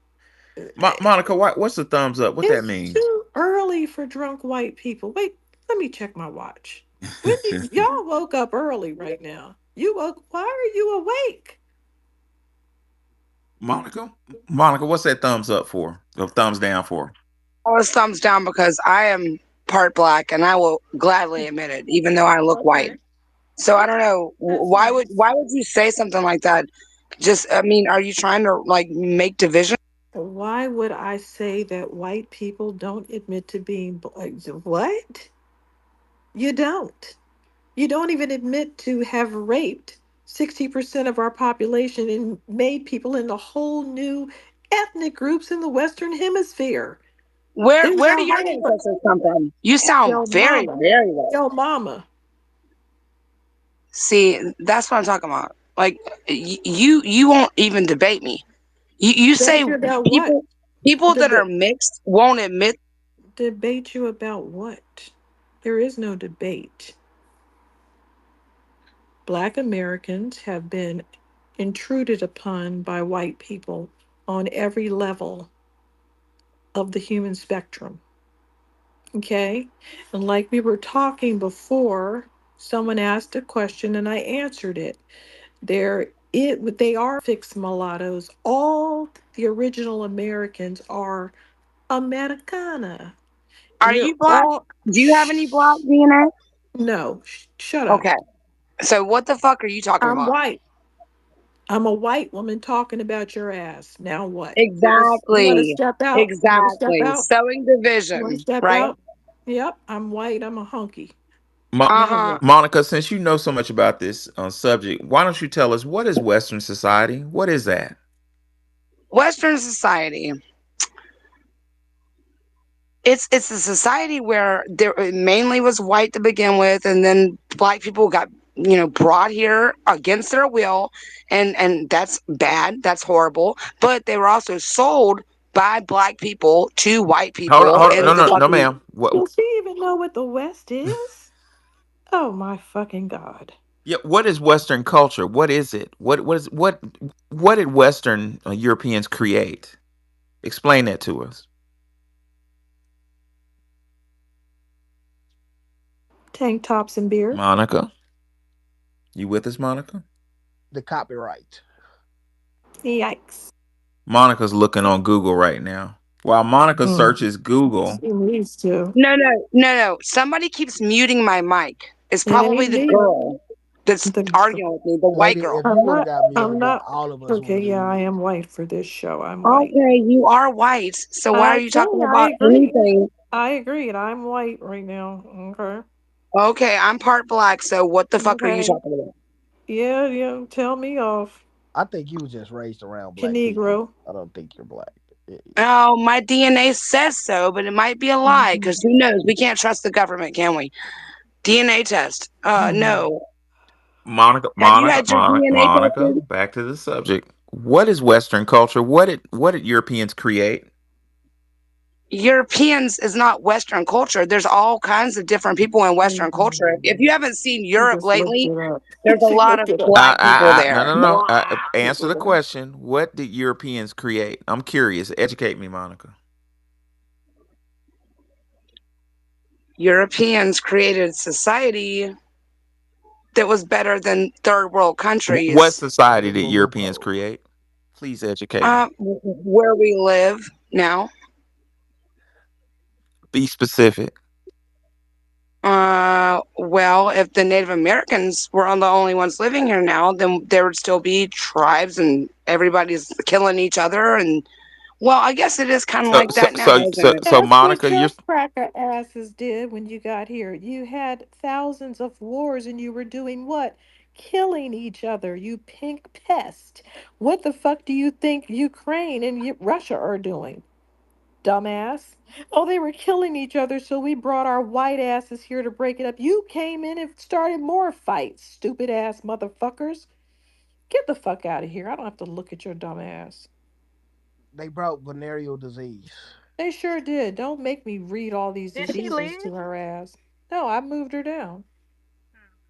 Monica, what's the thumbs up? What that It's mean? too early for drunk white people. Wait, let me check my watch. When did y'all woke up early right now? You woke. Why are you awake? Monica, Monica, what's that thumbs up for? Or thumbs down for? Well, it's thumbs down because I am part black and I will gladly admit it, even though I look white. Okay, So I don't okay, know that's why would nice. why would you say something like that? Just I mean, are you trying to like make division? Why would I say that white people don't admit to being what? You don't. You don't even admit to have raped 60% of our population and made people into whole new ethnic groups in the Western Hemisphere. There's Where do a your whole ancestors come from? You sound yo very mama, very low. yo mama. See, that's what I'm talking about. Like you won't even debate me. You say Debate you about what? people that are Debate mixed won't admit. debate you about what? There is no debate. Black Americans have been intruded upon by white people on every level of the human spectrum. Okay? And like we were talking before, someone asked a question and I answered it. They are fixed mulattoes. All the original Americans are Americana. Are We're you black? all Do you have any black DNA? no, shut up. Okay. So what the fuck are you talking I'm about? white. I'm a white woman talking about your ass. Now what? You want to Exactly. step out? You want to step Exactly. out? Sowing You want to division, step right? out? Yep, I'm white. I'm a hunky. Now Uh-huh. what? Monica, since you know so much about this subject, why don't you tell us what is Western society? What is that? Western society. It's a society where there it mainly was white to begin with, and then black people got brought here against their will, and that's bad. That's horrible. But they were also sold by black people to white Hold on, people hold on. in No, the no, no, fucking ma'am. What? Does she even know what the West is? Oh my fucking God. Yeah, what is Western culture? What is it? What did Western Europeans create? Explain that to us, Tank tops and beer. Monica. You with us, Monica? The copyright. Yikes. Monica's looking on Google right now. While Monica Mm. searches Google, She needs to. No. Somebody keeps muting my mic. It's It probably ain't the me. girl that's The arguing with me, the white Lady, if girl. you I'm would have not. got I'm muted, not. all of us would Okay, yeah, I leave. am white for this show. I'm white. Okay, you are white. So why are you Okay, talking I about agree. anything? I agree. I'm white right now. Okay. Okay, I'm part black. So what the fuck are you Okay. talking about? Yeah, yeah. Tell me off, I think you was just raised around black people. Negro. I don't think you're black. Oh, my DNA says so, but it might be a lie Mhm. because who knows? We can't trust the government, can we? DNA test. No. Have you had your DNA Monica. tested? Back to the subject. What is Western culture? What did Europeans create? Europeans is not Western culture. There's all kinds of different people in Western culture. If you haven't seen She Europe just looked lately, it up. there's a She lot looked of it up. black people No, there. no, no. Black Answer people the there. question. What did Europeans create? I'm curious. Educate me, Monica. Europeans created society that was better than third world What countries. society did Europeans create? Please educate me. Where we live now. Be specific. Well, if the Native Americans were on the only ones living here now, then there would still be tribes and everybody's killing each other. And well, I guess it is kind of So, like so, that now, so, isn't so, it? so, That's what Monica, you're your cracker asses did when you got here. You had thousands of wars and you were doing what? Killing each other, you pink pest. What the fuck do you think Ukraine and Russia are doing? Dumbass. Oh, they were killing each other, so we brought our white asses here to break it up. You came in and started more fights, stupid ass motherfuckers. Get the fuck out of here. I don't have to look at your dumb ass. They brought venereal disease. They sure did. Don't make me read all these Did she diseases to live? her ass. No, I moved her down. Hmm.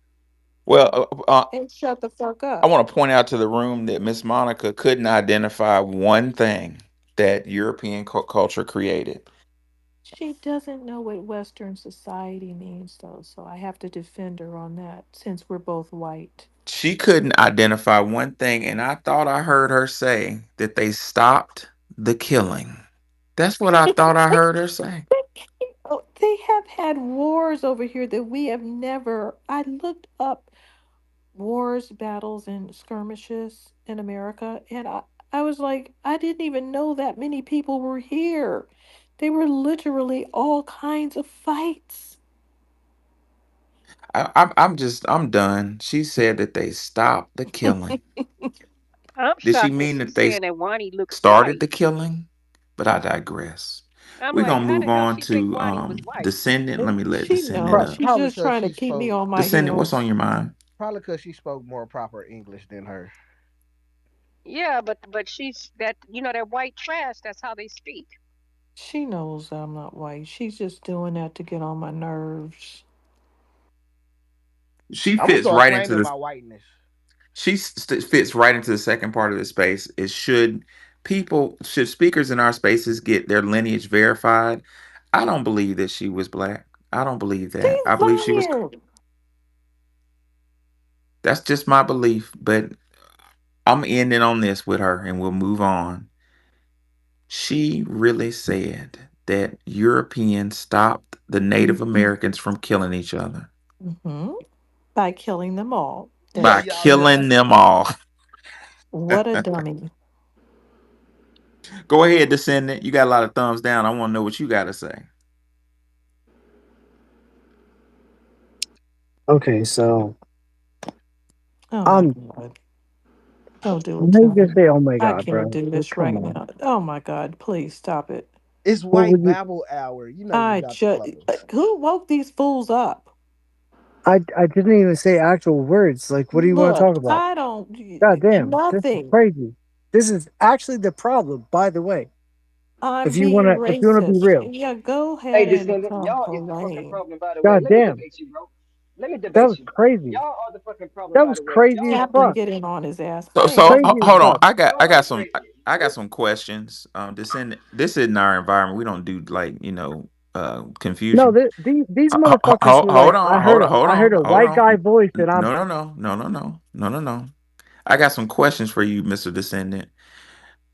well. And shut the fuck I up. want to point out to the room that Miss Monica couldn't identify one thing that European culture created. She doesn't know what Western society means, though, so I have to defend her on that since we're both white. She couldn't identify one thing, and I thought I heard her say that they stopped the killing. That's what I thought I heard her say. Oh, they have had wars over here that we have never. I looked up wars, battles, and skirmishes in America, and I was like, I didn't even know that many people were here. They were literally all kinds of fights. I'm done. She said that they stopped the killing. I'm Did she shocked that mean she's that they saying that Wani looks started white. the killing? But I digress. I'm We're like, gonna how the move hell on she think to Wani was white? Descendant. Let me let She Descendant knows. up. She's Probably just because trying to she keep me spoke. on my Descendant, what's on heels. your mind? Probably because she spoke more proper English than her. Yeah, but she's that that white trash. That's how they speak. She knows I'm not white. She's just doing that to get on my nerves. She I'm gonna fits start right into claiming the my whiteness. fits right into the second part of the space. Is should speakers in our spaces get their lineage verified? I don't believe that she was black. I don't believe that. I She's believe she was. lying. That's just my belief. But I'm ending on this with her, and we'll move on. She really said that Europeans stopped the Native Americans from killing each other Hmm. By killing them all. Yeah, by That's y'all know killing that's them all. what a dummy. Go ahead, descendant. You got a lot of thumbs down. I want to know what you got to say. Okay, so Oh my um, God. Don't do it how to you just me. say, "Oh my I god, can't bro"? do Like, this come right on. now. Oh my God. Please stop it. it's What would white you? Babel hour. You know you I got the just. flow. Who woke these fools up? I didn't even say actual words. Like, what do you want to Look, talk about? I don't. God damn, this is Nothing. crazy. This is actually the problem, by the way. I'm being If you wanna be racist. real, Yeah, go Hey, ahead and descendant, come y'all is the fucking complain. problem. By the way, god let me damn, debate you, bro. Let me That debate was you. crazy. Y'all are the fucking problem, That by was the way. crazy Y'all as are the Captain fuck. getting on his ass. So Hey, Crazy as hold on. fuck. I y'all got are some crazy. I got some questions. This isn't our environment. We don't do like No, confusion. these motherfuckers were like, Hold on, I heard a hold white on. guy voice, and I'm No. I got some questions for you, Mr. Descendant.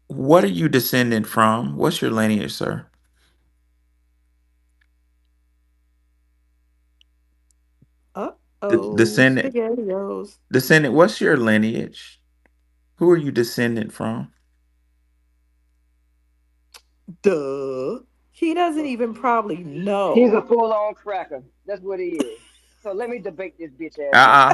What are you descendant from? What's your lineage, sir? oh, Descendant, spaghettios. descendant. What's your lineage? Who are you descendant from? Duh. He doesn't even probably He's know. a full-on cracker. That's what he is. So let me debate this bitch ass nigga.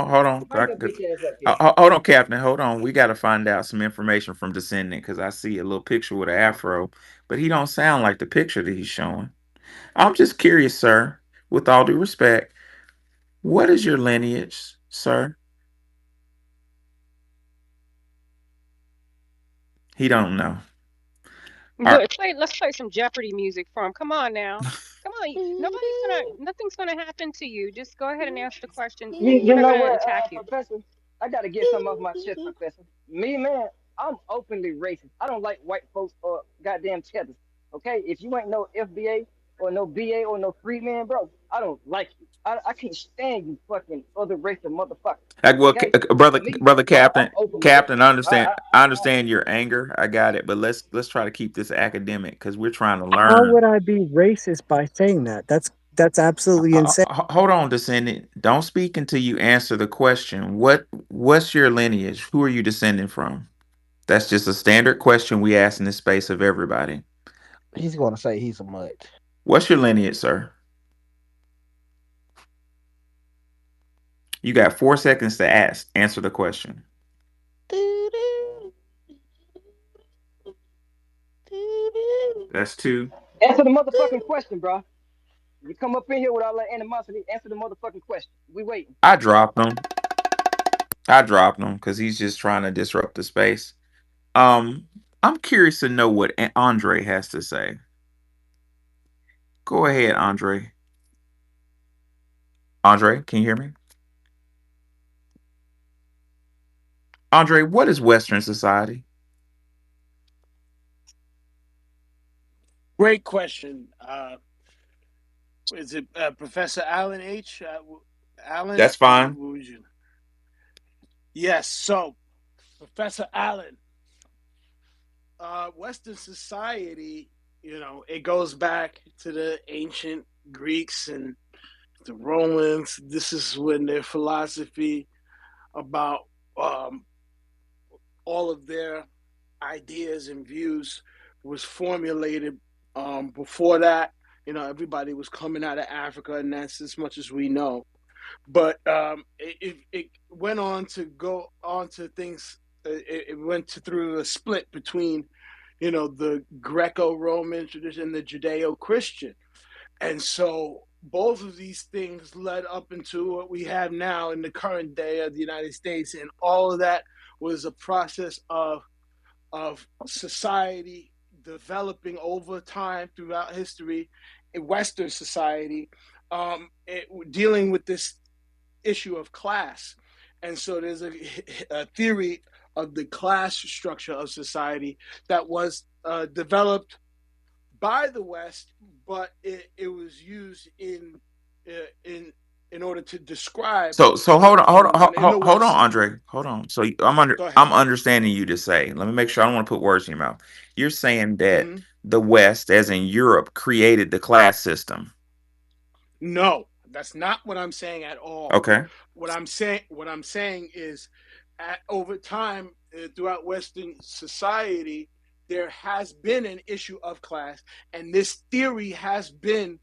Hold on. Bring your bitch ass up here. Hold on, Captain. Hold on. We got to find out some information from Descendant because I see a little picture with an afro, but he don't sound like the picture that he's showing. I'm just curious, sir. With all due respect, what is your lineage, sir? He don't know. All right. Look, let's play some Jeopardy music for him. Come on now. Come on. Nothing's gonna happen to you. Just go ahead and ask the question. You We're not know gonna what, attack you. Professor? I gotta get something off my chest, Professor. Me, man, I'm openly racist. I don't like white folks or goddamn cheddars. Okay? If you ain't no FBA or no BA or no free man, bro, I don't like you. I can't stand you fucking other race of motherfuckers. Like, well, Okay? So me, brother I'm Captain, openly racist. Captain, I understand your anger. I got it, but let's try to keep this academic because we're trying to how learn. would I be racist by saying that? That's absolutely insane. Hold on, descendant. Don't speak until you answer the question. What's your lineage? Who are you descending from? That's just a standard question we ask in the space of everybody. He's gonna say he's a mutt. What's your lineage, sir? You got 4 seconds to answer the question. That's two. Answer the motherfucking question, bro. You come up in here with all that animosity, answer the motherfucking question. We waiting. I dropped him. I dropped him because he's just trying to disrupt the space. Um, I'm curious to know what Andre has to say. Go ahead, Andre. Andre, can you hear me? Andre, what is Western society? Great question. Is it Professor Allen H? Allen? That's fine. What would you? Yes. So, Professor Allen, Western society, it goes back to the ancient Greeks and the Romans. This is when their philosophy about um, all of their ideas and views was formulated. Before that, everybody was coming out of Africa, and that's as much as we know. But it went on to go on to things. It went through a split between, the Greco-Roman tradition and the Judeo-Christian, and so both of these things led up into what we have now in the current day of the United States, and all of that was a process of society developing over time throughout history in Western society, dealing with this issue of class. And so there's a theory of the class structure of society that was developed by the West, but it was used in order to describe So hold what's on, going on in the hold on, West. Andre, hold on. So Go ahead. I'm understanding you to say. Let me make sure I don't want to put words in your mouth. You're saying that Mm-hmm. the West, as in Europe, created the class system. No, that's not what I'm saying at all. Okay. What I'm saying is, over time, throughout Western society, there has been an issue of class, and this theory has been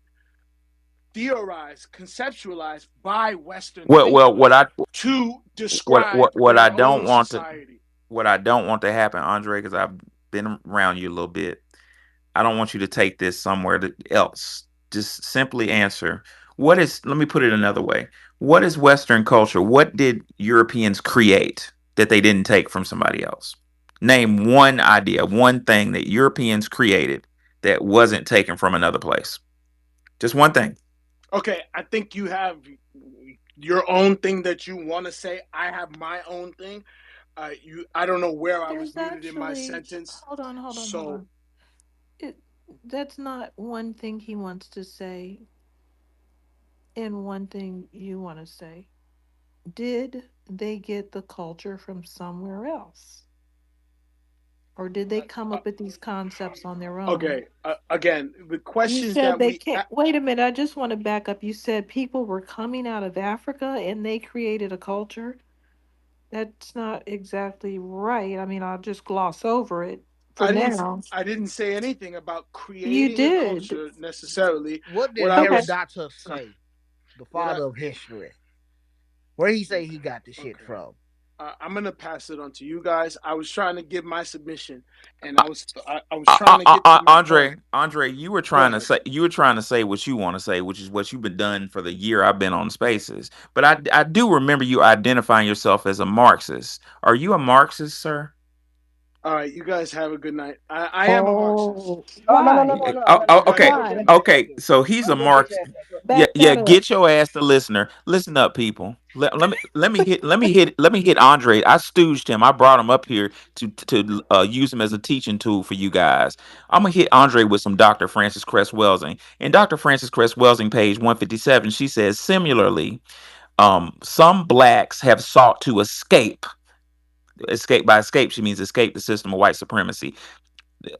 theorized, conceptualized by Western Well, thinkers to describe what I their don't own want to society. happen, Andre, because I've been around you a little bit. I don't want you to take this somewhere else. Just simply answer. What is, let me put it another way. What is Western culture? What did Europeans create that they didn't take from somebody else? Name one idea, one thing that Europeans created that wasn't taken from another place. Just one thing. Okay, I think you have your own thing that you want to say. I have my own thing. I don't know where I was There's muted in my actually, sentence. hold So on. It that's not one thing he wants to say and one thing you want to say. Did they get the culture from somewhere else? Or did they Uh, come uh, up with these concepts on their own? okay, again, the You questions said that they we can't. Wait a minute, I just want to back up. You said people were coming out of Africa and they created a culture. That's not exactly right. I mean, I'll just gloss over it for I didn't now. I didn't say anything about You creating a did. culture necessarily. What did What I Okay. was Herodotus say? The what I father of history. Where he say he got the shit okay. from? I'm gonna pass it on to you guys. I was trying to give my submission, and I was trying to get to my point. Andre, you were Go trying to ahead. say what you want to say, which is what you've been done for the year I've been on Spaces. But I do remember you identifying yourself as a Marxist. Are you a Marxist, sir? All right, you guys have a good night. I am a Marxist. Oh, oh no no no why? no no Oh, no no oh, You no. guys okay, Don't go have a to good that night. point. okay. Thank you. So he's a Don't go get Marx. your ass back up. Yeah, Back yeah. that up. Get your ass to listener. Listen up, people. Let me hit Andre. I stooged him. I brought him up here to use him as a teaching tool for you guys. I'm gonna hit Andre with some Dr. Frances Cress Welsing. In Dr. Frances Cress Welsing, page 157, she says similarly, some blacks have sought to escape. Escape by escape, she means escape the system of white supremacy.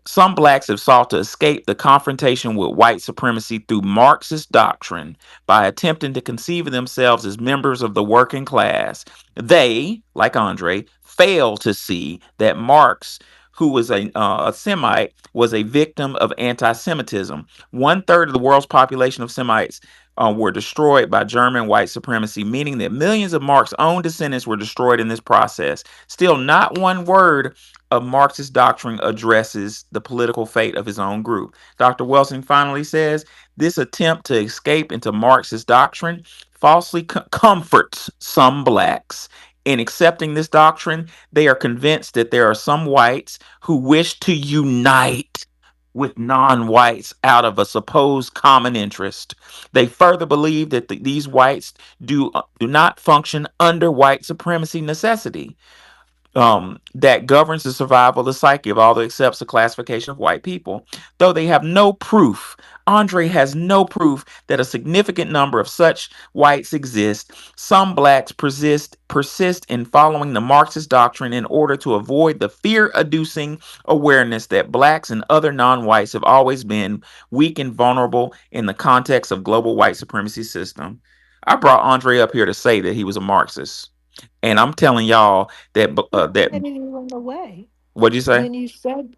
Some blacks have sought to escape the confrontation with white supremacy through Marxist doctrine by attempting to conceive of themselves as members of the working class. They, like Andre, fail to see that Marx, who was a Semite, was a victim of anti Semitism. One third of the world's population of Semites were destroyed by German white supremacy, meaning that millions of Marx's own descendants were destroyed in this process. Still, not one word of Marxist doctrine addresses the political fate of his own group. Dr. Wilson finally says this attempt to escape into Marxist doctrine falsely comforts some blacks. In accepting this doctrine, they are convinced that there are some whites who wish to unite with non whites out of a supposed common interest. They further believe that these whites do not function under white supremacy necessity that governs the survival of the psyche of all that accepts the classification of white people. Though they have no proof, Andre has no proof that a significant number of such whites exist. Some blacks persist in following the Marxist doctrine in order to avoid the fear-inducing awareness that blacks and other non-whites have always been weak and vulnerable in the context of global white supremacy system. I brought Andre up here to say that he was a Marxist. And I'm telling y'all that that Why did he run away? what'd you say?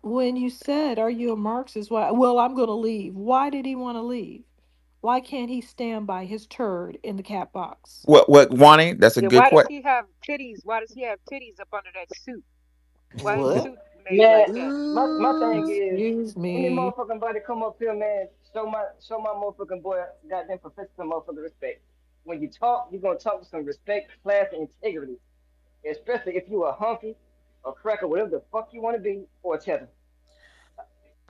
When you said, "Are you a Marxist?" Why? Well, I'm going to leave. Why did he want to leave? Why can't he stand by his turd in the cat box? What Wani? That's a Yeah, good why does question. he have titties? Why does he have titties up under that suit? Why his What? suit made Man, like that? my thing Ooh. is Excuse any me. motherfucking body come up here, man. Show my motherfucking boy goddamn professor some motherfucking respect. When you talk, you're gonna talk with some respect, class, and integrity. Especially if you a hunky, a cracker, whatever the fuck you want to be, or a tether.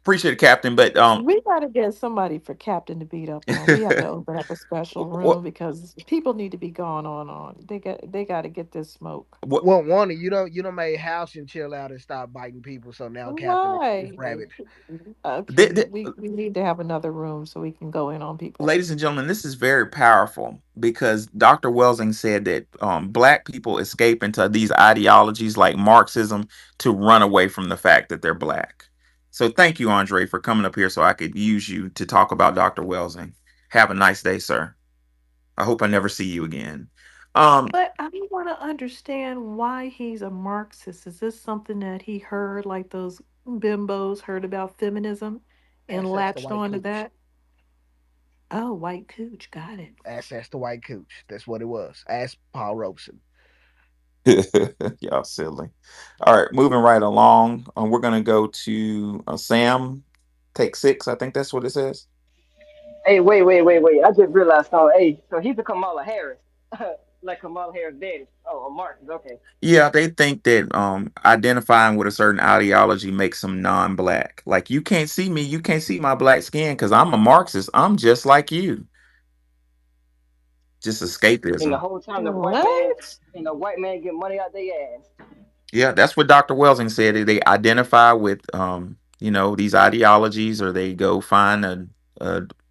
Appreciate it, Captain. But We got to get somebody for Captain to beat up on. We have to open up a special what room because people need to be gone on. They got to get this smoke. what Well, Wanda, you don't made house and chill out and stop biting people. So now Captain is Why? rabid. Okay, we need to have another room so we can go in on people. ladies and gentlemen, this is very powerful because Dr. Welsing said that black people escape into these ideologies like Marxism to run away from the fact that they're black. So thank you, Andre, for coming up here so I could use you to talk about Dr. Welsing. Have a nice day, sir. I hope I never see you again. Um, But I want to understand why he's a Marxist. Is this something that he heard, like those bimbos heard about feminism and Access to latched white on to cooch. that? Oh, white cooch, got it. Access to white cooch. That's what it was. Ask Paul Robeson. Y'all silly. All right, moving right along. We're gonna go to Sam. Take six. I think that's what it says. Hey, wait. I just realized something. Hey, so he's a Kamala Harris, like Kamala Harris' daddy. Oh, a Marxist. Okay. Yeah, they think that identifying with a certain ideology makes them non-black. Like you can't see me, you can't see my black skin because I'm a Marxist. I'm just like you. just And the escapism. whole time What? the white man get money out their ass. Yeah, that's what Dr. Welsing said. They identify with, these ideologies, or they go find a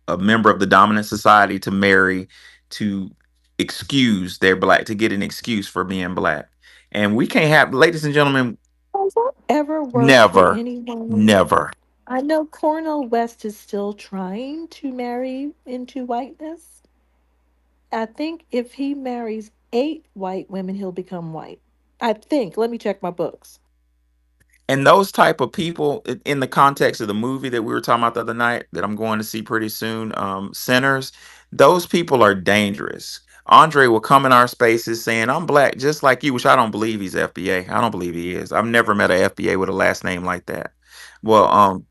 a member of the dominant society to marry, to excuse their black, to get an excuse for being black. And we can't have, ladies and gentlemen, Has that ever worked for never, anyone? never. I know Cornel West is still trying to marry into whiteness. I think if he marries 8 white women, he'll become white. I think. Let me check my books. And those type of people, in the context of the movie that we were talking about the other night, that I'm going to see pretty soon, Sinners, those people are dangerous. Andre will come in our spaces saying, "I'm black just like you," which I don't believe he's FBA. I don't believe he is. I've never met a FBA with a last name like that. Well,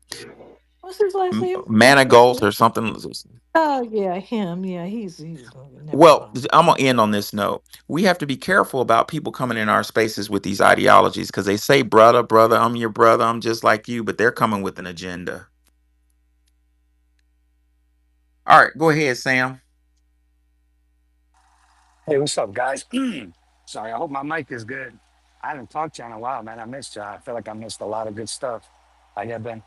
What's his last name? Manigault or something. Oh yeah, him. Yeah, he's never Well, mind. I'm gonna end on this note. We have to be careful about people coming in our spaces with these ideologies, because they say, "Brother, brother, I'm your brother. I'm just like you," but they're coming with an agenda. All right, go ahead, Sam. Hey, what's up, guys? Sorry, I hope my mic is good. I haven't talked to you in a while, man. I missed you. I feel like I missed a lot of good stuff. How you been?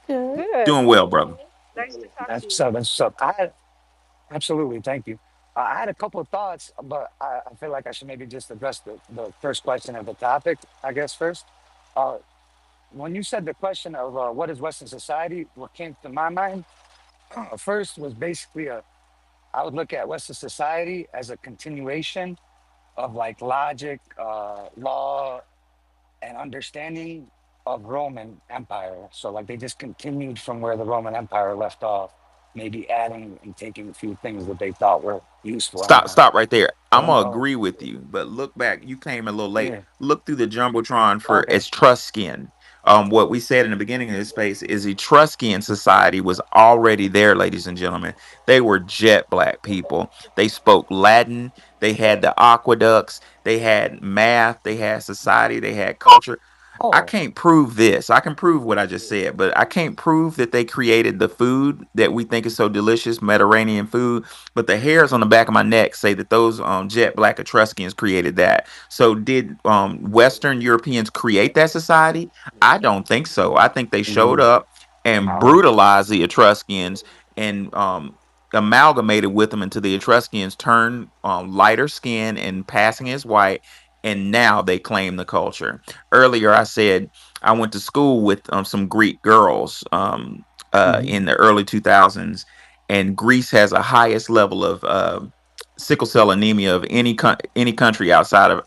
Good. Good. Doing well, brother. Nice to talk to That's what's you. up. That's what's up. Absolutely, thank you. I had a couple of thoughts, but I feel like I should maybe just address the first question of the topic, I guess, first. Uh, when you said the question of what is Western society, what came to my mind first was basically I would look at Western society as a continuation of like logic, law, and understanding of Roman Empire. So like they just continued from where the Roman Empire left off, maybe adding and taking a few things that they thought were useful. I don't know. Stop right there. I I'm don't gonna know. agree with you, but look back. You came a little late. Yeah. Look through the jumbotron for Okay. Etruscan. What we said in the beginning of this space is Etruscan society was already there, ladies and gentlemen. They were jet black people. They spoke Latin. They had the aqueducts. They had math. They had society. They had culture. I Oh. can't prove this. I can prove what I just said, but I can't prove that they created the food that we think is so delicious, Mediterranean food. But the hairs on the back of my neck say that those jet black Etruscans created that. So did Western Europeans create that society? I don't think so. I think they showed Mhm. up and No. brutalized the Etruscans, and amalgamated with them until the Etruscans turned lighter skin and passing as white, and now they claim the culture. Earlier I said I went to school with some Greek girls Mhm. in the early 2000s, and Greece has a highest level of sickle cell anemia of any country outside of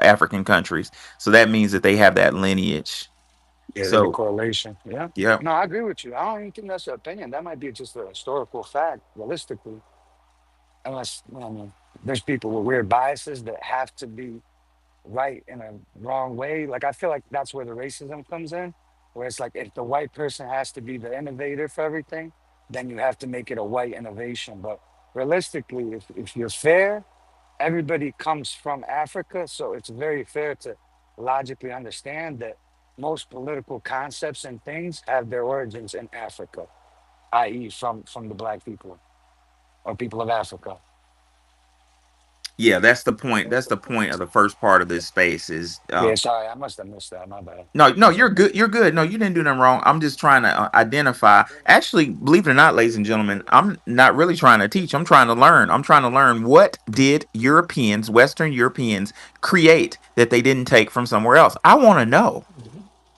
African countries. So that means that they have that lineage. Yeah, there's a So correlation. Yeah. yeah, No, I agree with you. I don't even think that's an opinion. That might be just a historical fact, realistically. Unless, I mean, there's people with weird biases that have to be right in a wrong way. Like I feel like that's where the racism comes in, where it's like if the white person has to be the innovator for everything, then you have to make it a white innovation. But realistically, if you're fair, everybody comes from Africa, so it's very fair to logically understand that most political concepts and things have their origins in Africa, i.e., from the black people or people of Africa. yeah, that's the point. That's the point of the first part of this space is Yeah, sorry, I must have missed that. My bad. no, no, That's you're okay. good. You're good. No, you didn't do nothing wrong. I'm just trying to identify. Actually, believe it or not, ladies and gentlemen, I'm not really trying to teach. I'm trying to learn. I'm trying to learn, what did Europeans, Western Europeans, create that they didn't take from somewhere else. I want to know.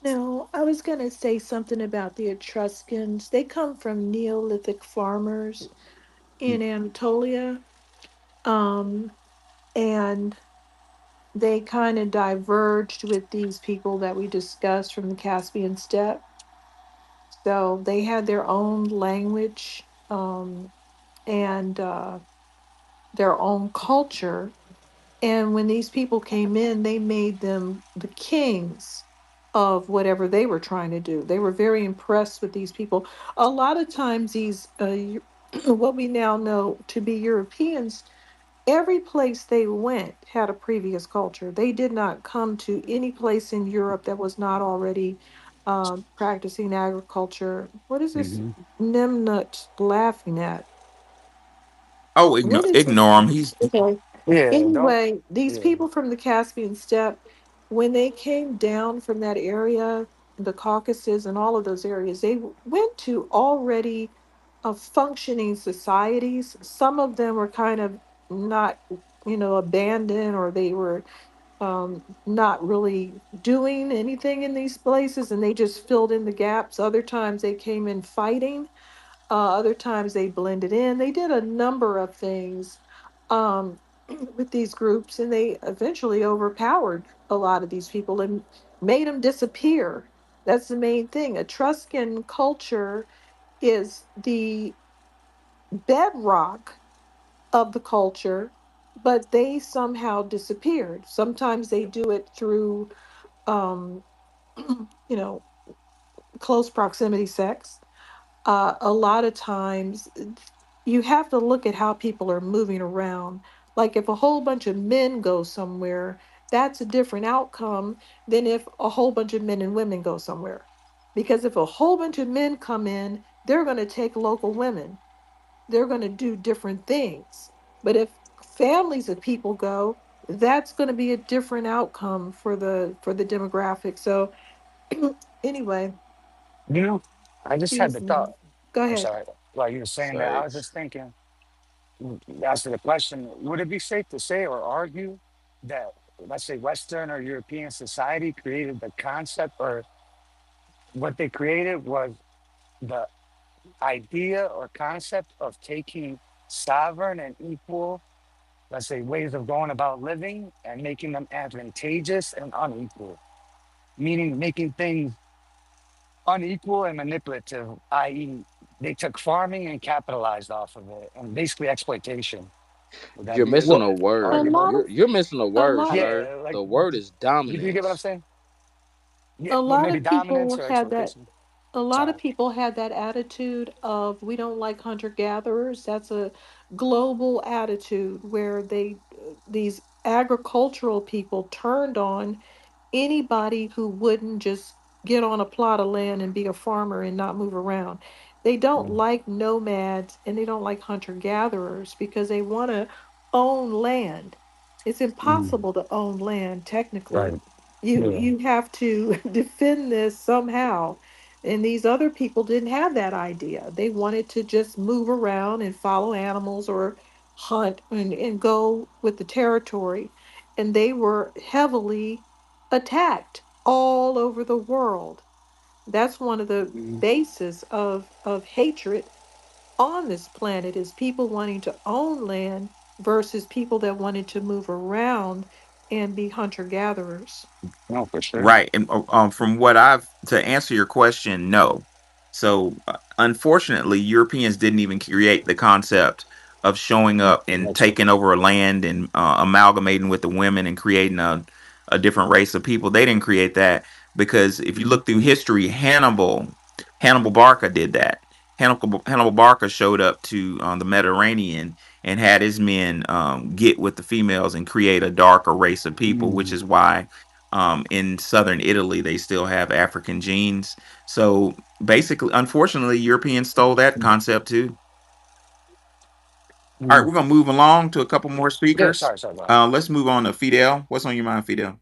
No, I was going to say something about the Etruscans. They come from Neolithic farmers in Anatolia. Um, and they kind of diverged with these people that we discussed from the Caspian steppe. So they had their own language, and their own culture. And when these people came in, they made them the kings of whatever they were trying to do. They were very impressed with these people. A lot of times, these what we now know to be Europeans, every place they went had a previous culture. They did not come to any place in Europe that was not already practicing agriculture. What is this Hmm. Nimnut laughing at? Oh, What is it? ignore him. He's Okay. Yeah, don't. Anyway, these Yeah. people from the Caspian Steppe, when they came down from that area, the Caucasus and all of those areas, they went to already functioning societies. Some of them were kind of not, abandoned, or they were not really doing anything in these places, and they just filled in the gaps. Other times they came in fighting. Other times they blended in. They did a number of things um, with these groups, and they eventually overpowered a lot of these people and made them disappear. That's the main thing. Etruscan culture is the bedrock of the culture, but they somehow disappeared. Sometimes they do it through, um, you know, close proximity sex. A lot of times you have to look at how people are moving around. Like if a whole bunch of men go somewhere, that's a different outcome than if a whole bunch of men and women go somewhere. Because if a whole bunch of men come in, they're going to take local women. They're going to do different things. But if families of people go, that's going to be a different outcome for the demographic. So anyway, You know, I just had excuse the thought. me. Go I'm ahead. sorry. While you were saying that, I was Facts. just thinking, as to the question, would it be safe to say or argue that, let's say, Western or European society created the concept, or what they created was the idea or concept of taking sovereign and equal, let's say, ways of going about living and making them advantageous and unequal, meaning making things unequal and manipulative, i.e., they took farming and capitalized off of it, and basically exploitation. Would that You're be missing an a Well, A word. lot argument? of You're missing a a word, lot of sir. Yeah, like, The word is you do get what I'm dominance. saying? Yeah, a well, lot maybe of dominance people or had that exploitation. a lot of Sorry. people had that attitude of we don't like hunter gatherers. That's a global attitude where these agricultural people turned on anybody who wouldn't just get on a plot of land and be a farmer and not move around. They don't Mm, like nomads and they don't like hunter gatherers because they want to own land. It's mm, impossible to own land technically. right. You Yeah. you have to defend this somehow. And these other people didn't have that idea. They wanted to just move around and follow animals or hunt and go with the territory. And they were heavily attacked all over the world. That's one of the Mm, bases of hatred on this planet is people wanting to own land versus people that wanted to move around and be hunter gatherers. no, for sure. right. And from what I've to answer your question, no. So unfortunately, Europeans didn't even create the concept of showing up and That's it. taking over a land and amalgamating with the women and creating a different race of people. They didn't create that because if you look through history, Hannibal Barca did that. Hannibal Barca showed up to the Mediterranean and had his men get with the females and create a darker race of people, which Mm, is why in southern Italy they still have African genes. So basically, unfortunately, Europeans stole that mm, concept too. All right, mm. we're gonna move along to a couple more Yeah, speakers. sorry, about Let's move on to Fidel. What's on your mind, Fidel?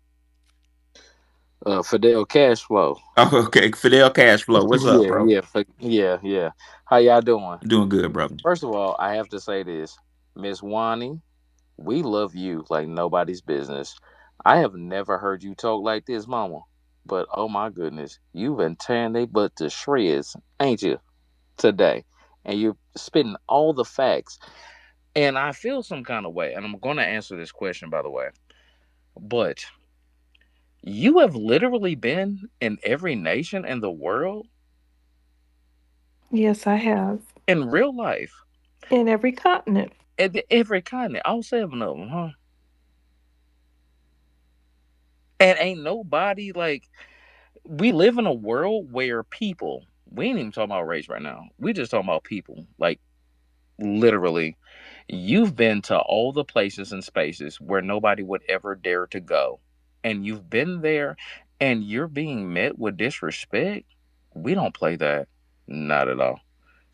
Fidel cash flow. Oh, okay, Fidel Cashflow. What's up, Yeah, bro? yeah, yeah, yeah. How y'all doing? Doing good, brother. First of all, I have to say this, Miss Wani, we love you like nobody's business. I have never heard you talk like this, Mama. But oh my goodness, you've been tearing they butt to shreds, ain't you? Today, and you're spitting all the facts. And I feel some kind of way, and I'm going to answer this question, by the way. But you have literally been in every nation in the world Yes, I have. in real life, In every continent. at every continent, all seven of them, huh? And ain't nobody like we live in a world where people. We ain't even talking about race right now. We just talking about people. Like literally, you've been to all the places and spaces where nobody would ever dare to go. And you've been there and you're being met with disrespect. We don't play that. Not at all.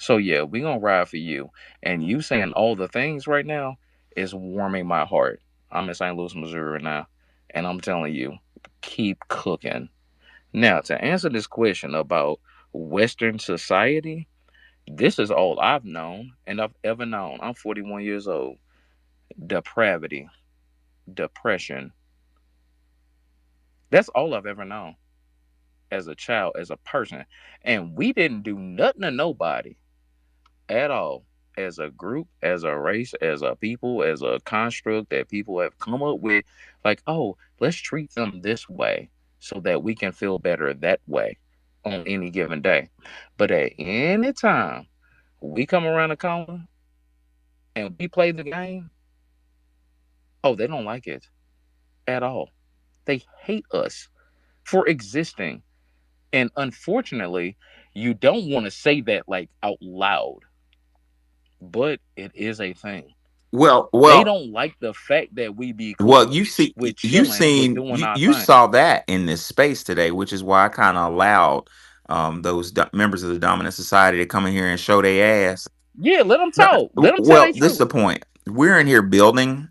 So yeah, we gonna ride for you. And you saying all the things right now is warming my heart. I'm in St. Louis, Missouri now, and I'm telling you, keep cooking. Now, to answer this question about Western society, this is all I've known and I've ever known. I'm 41 years old. Depravity, depression. That's all I've ever known as a child, as a person. And we didn't do nothing to nobody at all as a group, as a race, as a people, as a construct that people have come up with. Like, oh, let's treat them this way so that we can feel better that way on any given day. But at any time we come around the corner and we play the game, oh, they don't like it at all. They hate us for existing. And unfortunately, you don't want to say that like out loud, but it is a thing. Well, They well, don't like the fact that we be well. cool. We're You chilling. We're seen, doing our you thing. saw that in this space today, which is why I kind of allowed those members of the dominant society to come in here and show their ass. Yeah, let them No, talk. Let them tell well, their this is truth. the point. We're in here building.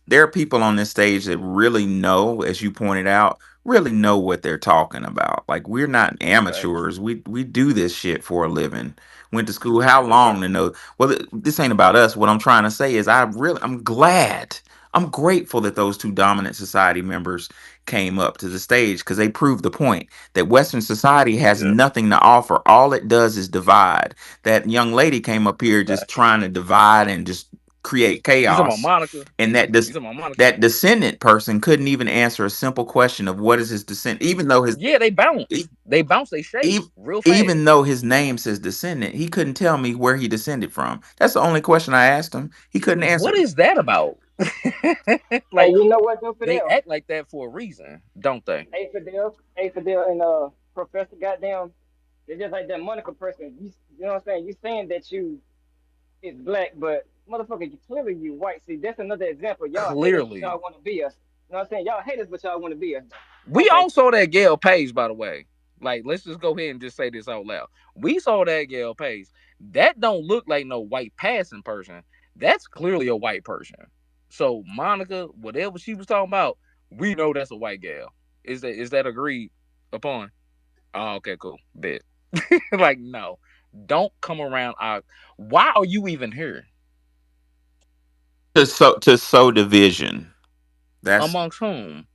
There are people on this stage that really know, as you pointed out, really know what they're talking about. Like we're not Facts. amateurs. We do this shit for a living. Went to school how Yes, long sir. to know? Well, this ain't about us. What I'm trying to say is, I'm glad. I'm grateful that those two dominant society members came up to the stage because they proved the point that Western society has Yeah. nothing to offer. All it does is divide. That young lady came up here just Facts. trying to divide and just create You talking about chaos, Monica? and You talking about Monica? that descendant person couldn't even answer a simple question of what is his descent, even though his Yeah, they e- bounce. They bounce they shape e- real even fast. though his name says descendant, he couldn't tell me where he descended from. That's the only question I asked him. He couldn't What answer. is that about? Hey, Like you know what, though, they Fidel? act like that for a reason, don't they? Hey, Fidel, and Professor, goddamn, they're just like that Monica person. You know what I'm saying? You saying that you is black, but motherfucker, you clearly you white. See, that's another example. Y'all hate us, but Clearly. y'all want to be us. You know what I'm saying? Y'all hate us, but y'all want to be us. We Okay. all saw that Gail Page, by the way. Like, let's just go ahead and just say this out loud. We saw that Gail Page. That don't look like no white passing person. That's clearly a white person. So Monica, whatever she was talking about, we know that's a white gal. Is that agreed upon? Oh, okay, cool. Bet. Like, no. Don't come around our why are you even here? To sow division. That's Amongst whom?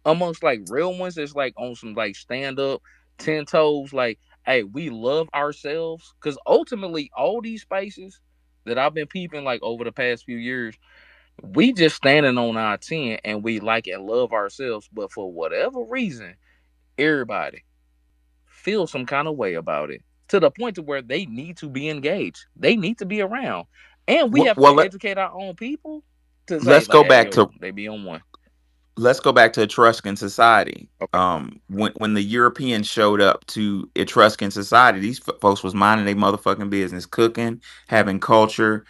Amongst like real ones that's like on some like stand up, 10 toes, like, hey, we love ourselves. Cause ultimately all these spaces that I've been peeping like over the past few years, we just standing on our 10 and we like and love ourselves. But for whatever reason, everybody feels some kind of way about it. To the point to where they need to be engaged. They need to be around. And we have well. to educate our own people to say, Let's like, go hey, back yo, to they be on one. Etruscan society. Okay. When the Europeans showed up to Etruscan society, these folks was minding their motherfucking business, cooking, having culture,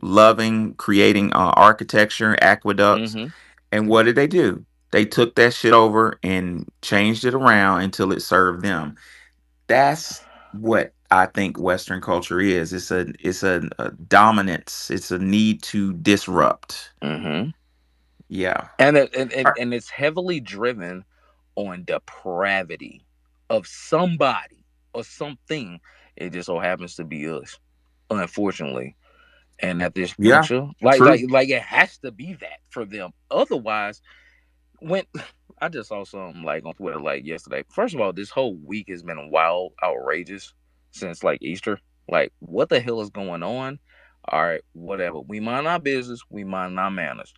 loving, creating architecture, aqueducts. Mm-hmm. And what did they do? They took that shit over and changed it around until it served them. That's what I think Western culture is. It's a dominance. It's a need to disrupt. Mm-hmm. Yeah. And and it's heavily driven on depravity of somebody or something. It just so happens to be us, unfortunately. And at this Yeah. juncture, like True. like like it has to be that for them. Otherwise, when I just saw something like on Twitter like yesterday. First of all, this whole week has been wild, outrageous since like Easter. Like, what the hell is going on? All right, whatever. We mind our business. We mind our manners.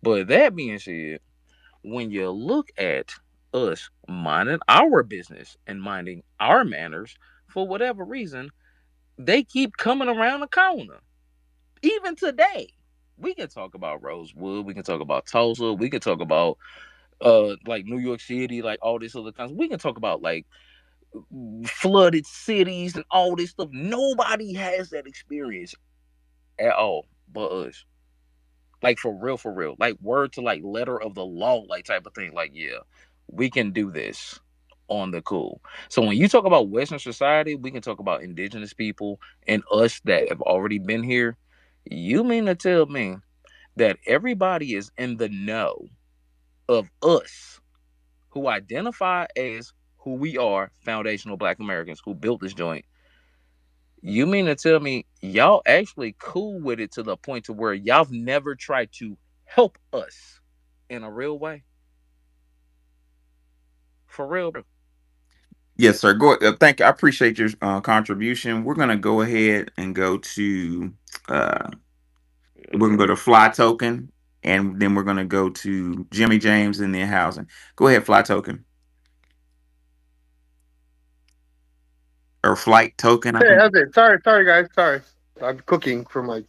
But that being said, when you look at us minding our business and minding our manners, for whatever reason, they keep coming around the corner. Even today, we can talk about Rosewood, we can talk about Tulsa, we can talk about like New York City, like all this other kinds. We can talk about like flooded cities and all this stuff. Nobody has that experience at all but us. Like for real. Like word to like letter of the law, like type of thing. Like, yeah, we can do this. on the cool. So when you talk about Western society, we can talk about indigenous people and us that have already been here. You mean to tell me that everybody is in the know of us who identify as who we are, foundational black Americans who built this joint? You mean to tell me y'all actually cool with it to the point to where y'all have never tried to help us in a real way? For real, bro. Yes, sir. Go. Thank you. I appreciate your contribution. We're gonna go ahead and go to. Uh, we're gonna go to Fly Token, and then we're gonna go to Jimmy James and then Housing. Go ahead, Fly Token or Flight Token. I Hey, think. okay. Sorry, guys. Sorry, I'm cooking for my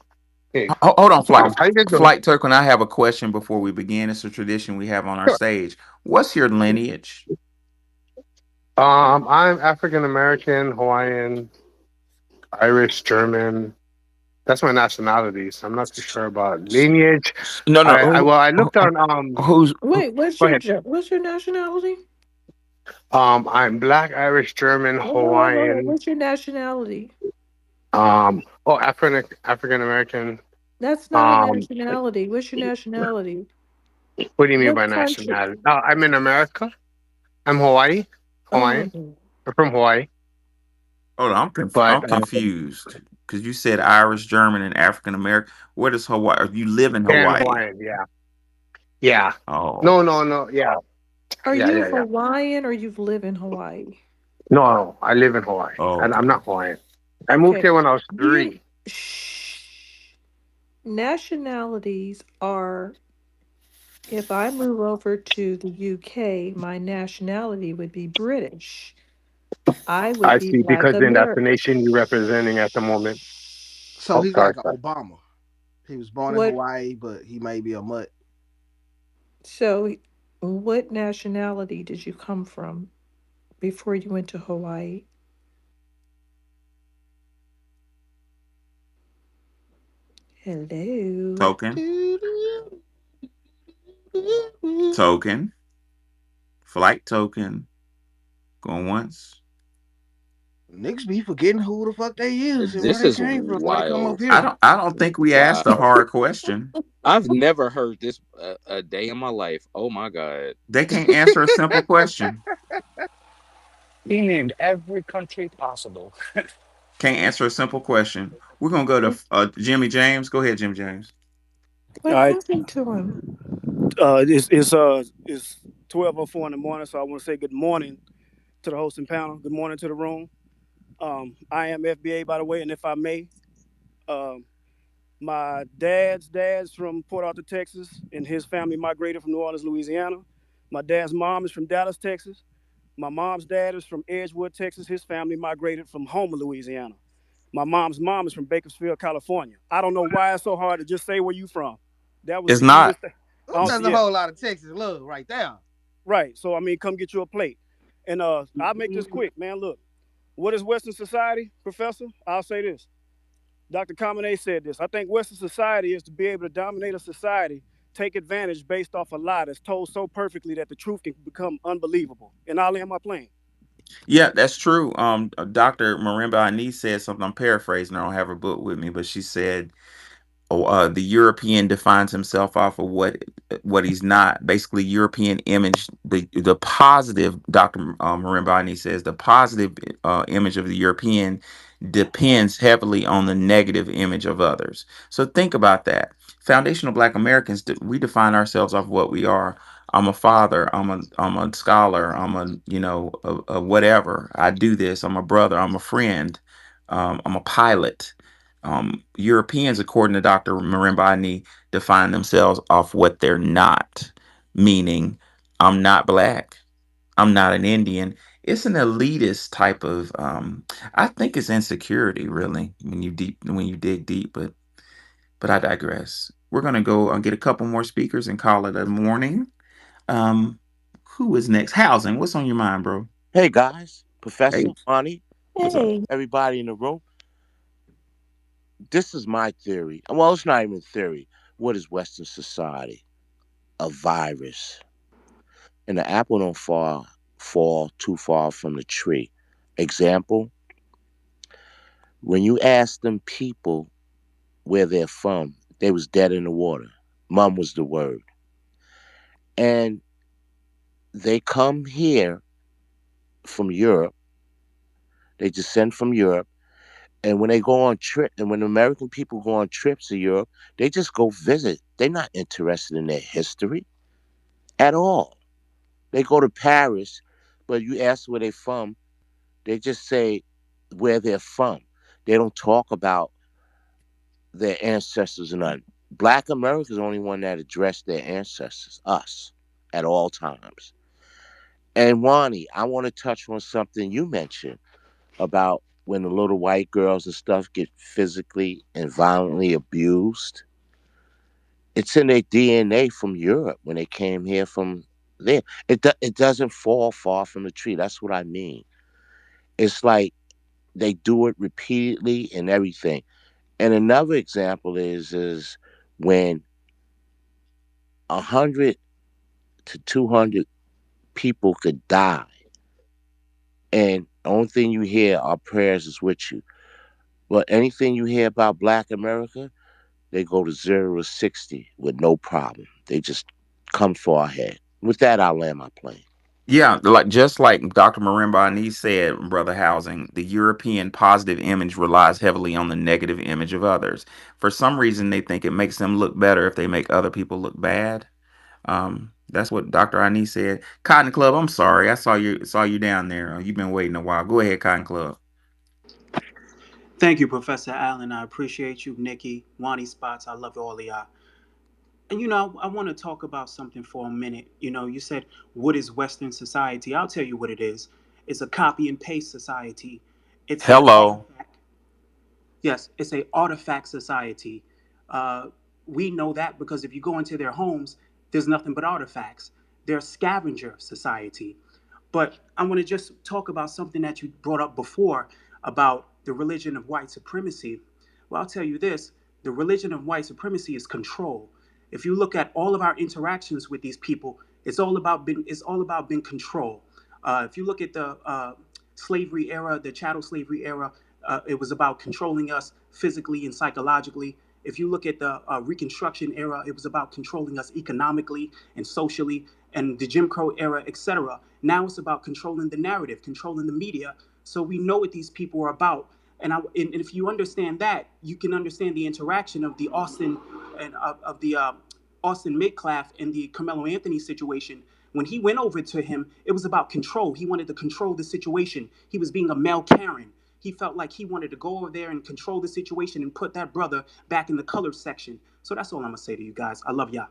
cake. Hold on, How you guys doing? Flight Token. I have a question before we begin. It's a tradition we have on our Sure. stage. What's your lineage? I'm African American, Hawaiian, Irish, German. That's my nationalities. I'm not too sure about lineage. No, no. I looked on Who's Wait, go ahead. what's your nationality? I'm black, Irish, German, Wait. Hawaiian. What's your nationality? African American. That's not a Um, nationality. What's your nationality? what do you mean What by country? nationality? I'm in America. I'm Hawaiian. Oh, I'm from Hawaii, Hold on, but I'm confused because you said Irish, German, and African American. Where does Hawaii? You live in and Hawaii? Hawaiian. Yeah, yeah. Oh, No. Yeah, are you yeah. Hawaiian or you live in Hawaii? No, I live in Hawaii, and I'm okay. not Hawaiian. I moved Okay. here when I was Do you 3. shh. Nationalities are, if I move over to the UK, my nationality would be British. I would I be see, Black because then that's the American. nation you're representing at the moment. So Oh, he's sorry, like an sorry. Obama. He was born in What Hawaii, but he may be a mutt. so what nationality did you come from before you went to Hawaii? Hello. Token, token, flight token. Going once. Niggas be forgetting who the fuck they is and where This they is came from when they come up wild. here. I don't think we asked a Wow. hard question. I've never heard this a day in my life. Oh my god. They can't answer a simple question. He named every country possible. Can't answer a simple question. We're gonna go to Jimmy James. Go ahead, Jimmy James. What All right. happened to him? It's 12:04 in the morning, so I want to say good morning to the hosting panel. Good morning to the room. I am FBA, by the way, and if I may, um, my dad's from Port Arthur, Texas, and his family migrated from New Orleans, Louisiana. My dad's mom is from Dallas, Texas. My mom's dad is from Edgewood, Texas. His family migrated from Homer, Louisiana. My mom's mom is from Bakersfield, California. I don't know why it's so hard to just say where you from. That was It's the not. easiest thing. That's a Yeah, whole lot of Texas love right there. right. So I mean, come get you a plate. And I'll make this quick, man. Look, what is Western society, Professor? I'll say this. Dr. Khamenei said this. I think Western society is to be able to dominate a society, take advantage based off a lie that's told so perfectly that the truth can become unbelievable. And I'll land my plane. Yeah, that's true. Dr. Marimba Ani said something. I'm paraphrasing. I don't have her book with me, but she said the European defines himself off of what he's not. Basically, European image, the positive. Dr. Marimbani says the positive image of the European depends heavily on the negative image of others. So think about that. Foundational Black Americans, we define ourselves off what we are. I'm a father. I'm a scholar. I'm a a whatever. I do this. I'm a brother. I'm a friend. I'm a pilot. Europeans, according to Dr. Marimbani, define themselves off what they're not, meaning, I'm not black, I'm not an Indian. It's an elitist type of. I think it's insecurity, really, when you dig deep. But I digress. We're gonna go and get a couple more speakers and call it a morning. Um, who is next? Housing. What's on your mind, bro? Hey guys, Hey, Professor Monty, what's up? Hey, everybody in the room. This is my theory. Well, it's not even theory. What is Western society? A virus. And the apple don't fall fall too far from the tree. Example, when you ask them people where they're from, they was dead in the water. Mum was the word. And they come here from Europe. They descend from Europe. And when they go on trip, and when American people go on trips to Europe, they just go visit. They're not interested in their history at all. They go to Paris, but you ask where they're from, they just say where they're from. They don't talk about their ancestors and nothing. Black America is the only one that addressed their ancestors, us, at all times. And Wani, I want to touch on something you mentioned about when the little white girls and stuff get physically and violently abused. It's in their DNA from Europe when they came here from there. It doesn't fall far from the tree. That's what I mean. It's like they do it repeatedly and everything. And another example is when 100 to 200 people could die, and the only thing you hear are prayers is with you. But anything you hear about Black America, they go to 0 to 60 with no problem. They just come far ahead. With that, I'll land my plane. Yeah, like just like Dr. Marimbani said, Brother Housing, the European positive image relies heavily on the negative image of others. For some reason, they think it makes them look better if they make other people look bad. That's what Dr. Ani said. Cotton Club, I'm sorry, I saw you down there. You've been waiting a while. Go ahead, Cotton Club. Thank you, Professor Allen. I appreciate you, Nikki, Wani Spots. I love all of y'all. And I want to talk about something for a minute. You said, what is Western society? I'll tell you what it is. It's a copy and paste society. It's a Hello. artifact. Yes, it's a artifact society. Uh, we know that because if you go into their homes, there's nothing but artifacts. They're a scavenger society. But I want to just talk about something that you brought up before about the religion of white supremacy. Well, I'll tell you this: the religion of white supremacy is control. If you look at all of our interactions with these people, it's all about being control. If you look at the slavery era, the chattel slavery era, it was about controlling us physically and psychologically. If you look at the Reconstruction era, it was about controlling us economically and socially, and the Jim Crow era, etc. Now it's about controlling the narrative, controlling the media. So we know what these people are about. And if you understand that, you can understand the interaction of the Austin and of the Austin Midclaff and the Carmelo Anthony situation. When he went over to him, it was about control. He wanted to control the situation. He was being a Mel Karen. He felt like he wanted to go over there and control the situation and put that brother back in the colored section. So that's all I'm gonna say to you guys. I love y'all.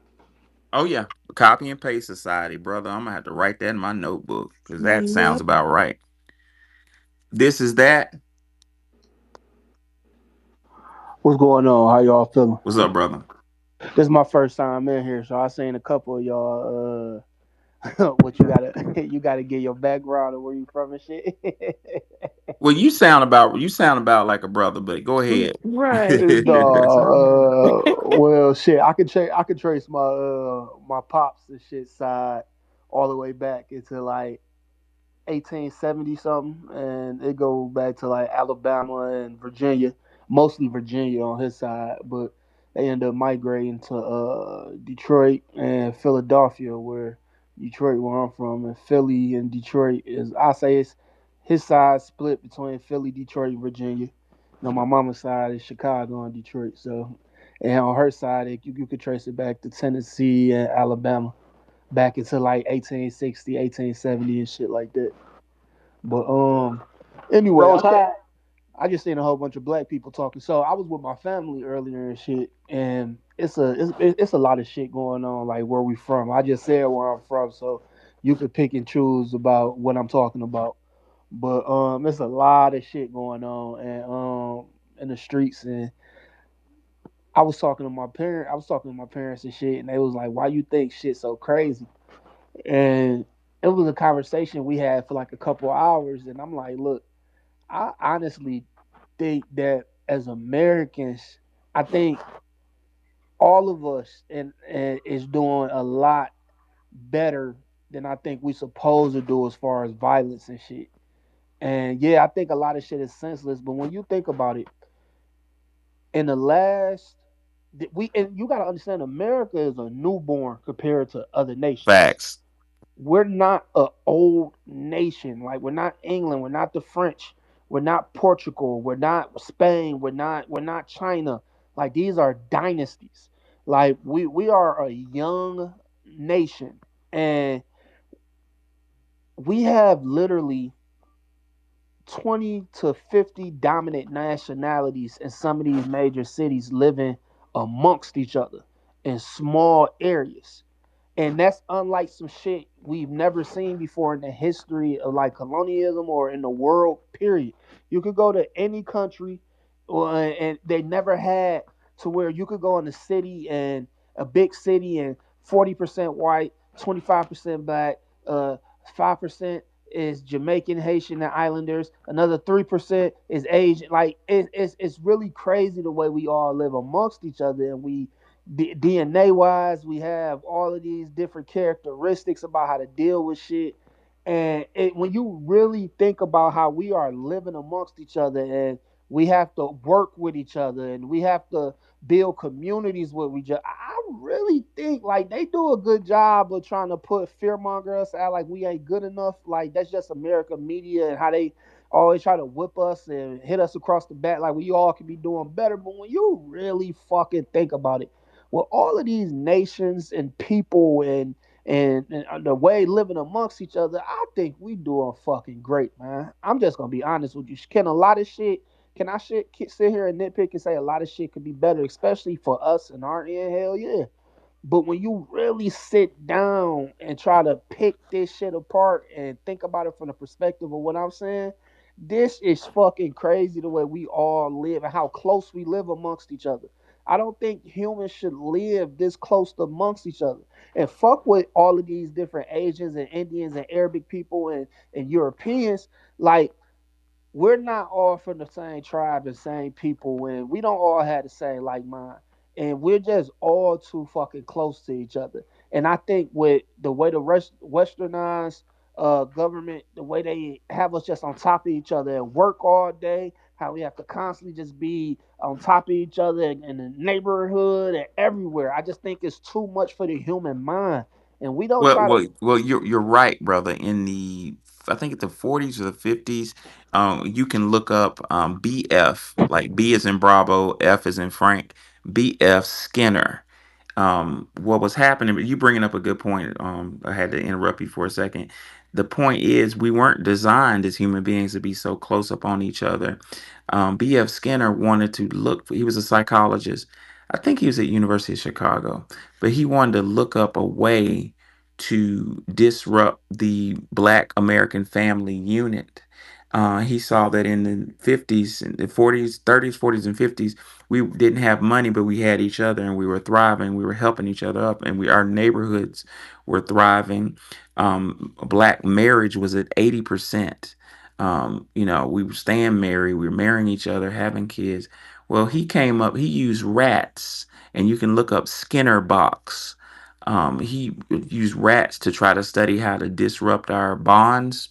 Oh yeah, copy and paste society, brother. I'm gonna have to write that in my notebook because that sounds Yep. about right. This is that. What's going on? How y'all feeling? What's up, brother? This is my first time in here, so I seen a couple of y'all. What you gotta you gotta get your background and where you from and shit. Well, you sound about like a brother, but go ahead. Right. Well, shit. I could trace my pops and shit side all the way back into like 1870 something, and it go back to like Alabama and Virginia, mostly Virginia on his side, but they end up migrating to Detroit and Philadelphia, where Detroit, where I'm from, and Philly and Detroit is, I say it's his side split between Philly, Detroit, and Virginia. My mama's side is Chicago and Detroit, so and on her side, you could trace it back to Tennessee and Alabama, back into like 1860, 1870 and shit like that. But anyway, Roll Tide. I just seen a whole bunch of black people talking. So I was with my family earlier and shit, and it's a lot of shit going on like where we from. I just said where I'm from, so you could pick and choose about what I'm talking about. But it's a lot of shit going on and in the streets, and I was talking to my parents and shit, and they was like, "Why you think shit so crazy?" And it was a conversation we had for like a couple hours, and I'm like, "Look, I honestly think that as Americans, I think all of us and is doing a lot better than I think we supposed to do as far as violence and shit. And yeah, I think a lot of shit is senseless. But when you think about it, in the last we and you got to understand, America is a newborn compared to other nations. Facts. We're not a old nation. Like we're not England. We're not the French. We're not Portugal. We're not Spain. We're not China. Like these are dynasties. Like we are a young nation, and we have literally 20 to 50 dominant nationalities in some of these major cities living amongst each other in small areas. And that's unlike some shit we've never seen before in the history of like colonialism or in the world, period. You could go to any country and they never had to where you could go in a city and a big city and 40% white, 25% black, 5% is Jamaican, Haitian, and Islanders. Another 3% is Asian. Like it's really crazy the way we all live amongst each other, and we DNA wise, we have all of these different characteristics about how to deal with shit. And when you really think about how we are living amongst each other, and we have to work with each other, and we have to build communities with each other, I really think like they do a good job of trying to put fearmonger us out like we ain't good enough. Like that's just American media and how they always try to whip us and hit us across the back like we all could be doing better. But when you really fucking think about it, with all of these nations and people and the way living amongst each other, I think we doing fucking great, man. I'm just gonna be honest with you. Can a lot of shit? Can I sit here and nitpick and say a lot of shit could be better, especially for us in our end? Hell yeah. But when you really sit down and try to pick this shit apart and think about it from the perspective of what I'm saying, this is fucking crazy the way we all live and how close we live amongst each other. I don't think humans should live this close amongst each other. And fuck with all of these different Asians and Indians and Arabic people and Europeans. Like we're not all from the same tribe and same people, and we don't all have the same like mind, and we're just all too fucking close to each other. And I think with the way the westernized government, the way they have us just on top of each other and work all day, how we have to constantly just be on top of each other in the neighborhood and everywhere, I just think it's too much for the human mind, and we don't Well, try to. well, well. You're right, brother. In the I think it's the 40s or the 50s, you can look up BF, like B is in Bravo, F is in Frank, BF Skinner. What was happening? You bringing up a good point. I had to interrupt you for a second. The point is, we weren't designed as human beings to be so close up on each other. B.F. Skinner wanted to look. He was a psychologist. I think he was at University of Chicago, but he wanted to look up a way to disrupt the Black American family unit. He saw that in the 50s, and the 40s, 30s, 40s, and 50s, we didn't have money, but we had each other, and we were thriving. We were helping each other up, and our neighborhoods were thriving. Black marriage was at 80%. We were staying married, we were marrying each other, having kids. Well, he came up, he used rats, and you can look up Skinner box. He used rats to try to study how to disrupt our bonds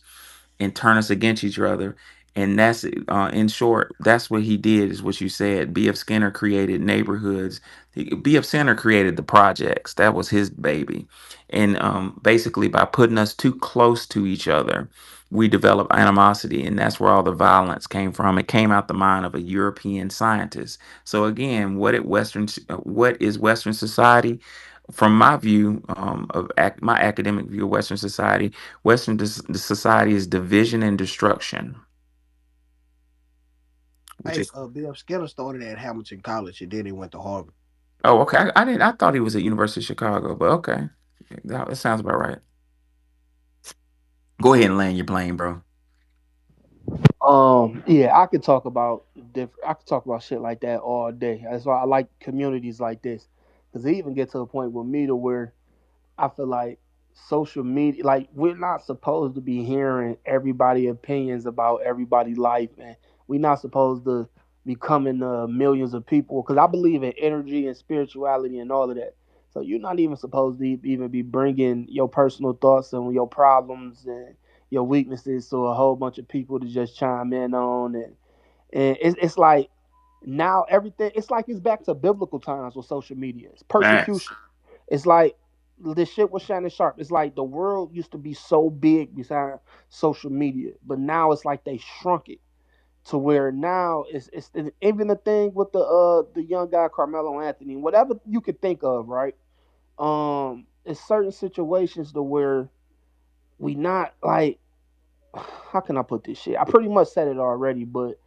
and turn us against each other. And that's in short, that's what he did, is what you said. B.F. Skinner created neighborhoods. B.F. Skinner created the projects. That was his baby. And basically, by putting us too close to each other, we developed animosity. And that's where all the violence came from. It came out the mind of a European scientist. So again, what is Western society? From my view, my academic view of Western society, the society is division and destruction, which Hey, is Bill Skinner started at Hamilton College and then he went to Harvard. oh, okay. I didn't. I thought he was at University of Chicago, but okay, that sounds about right. Go ahead and land your plane, bro. Yeah, I could talk about different. I could talk about shit like that all day. That's why I like communities like this, because they even get to a point with me to where I feel like social media, like we're not supposed to be hearing everybody' opinions about everybody's life, and we're not supposed to be coming to millions of people. Because I believe in energy and spirituality and all of that. So you're not even supposed to even be bringing your personal thoughts and your problems and your weaknesses to a whole bunch of people to just chime in on. And it's like now everything, it's like it's back to biblical times with social media. It's Facts. persecution. It's like this shit was Shannon Sharp. It's like the world used to be so big behind social media, but now it's like they shrunk it to where now it's even the thing with the young guy Carmelo Anthony, whatever you could think of, right? It's certain situations to where we not like, how can I put this shit? I pretty much said it already, but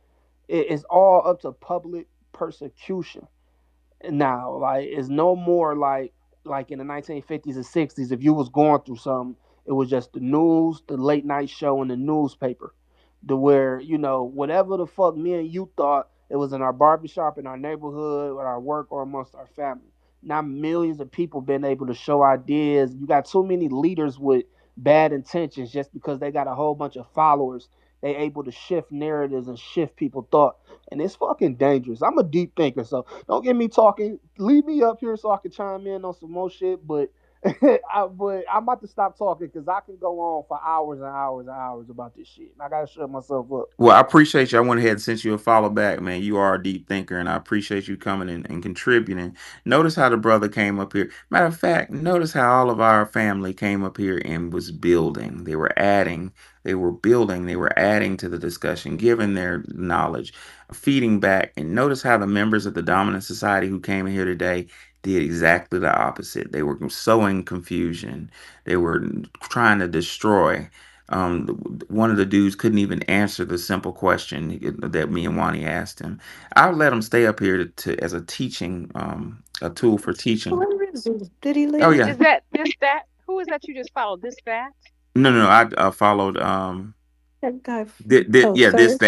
it's all up to public persecution now. Like it's no more like in the 1950s and 60s. If you was going through something, it was just the news, the late night show, and the newspaper. To where whatever the fuck me and you thought, it was in our barbershop, in our neighborhood, at our work, or amongst our family. Now millions of people been able to show ideas. You got too many leaders with bad intentions just because they got a whole bunch of followers. They able to shift narratives and shift people thought, and it's fucking dangerous. I'm a deep thinker, so don't get me talking. Leave me up here so I can chime in on some more shit. But but I'm about to stop talking because I can go on for hours and hours and hours about this shit. And I gotta shut myself up. Well, I appreciate you. I went ahead and sent you a follow back, man. You are a deep thinker, and I appreciate you coming in and contributing. Notice how the brother came up here. Matter of fact, notice how all of our family came up here and was building. They were adding, they were building, they were adding to the discussion, giving their knowledge, feeding back. And notice how the members of the dominant society who came in here today did exactly the opposite. They were sowing confusion, they were trying to destroy. One of the dudes couldn't even answer the simple question that me and Wani asked him. I'll let him stay up here to as a teaching, a tool for teaching. Where is he? Did he Oh leave? yeah, Is that this that? Who is that you just followed? This that? no, no, no. I followed. That guy. Oh, Yeah, thirst.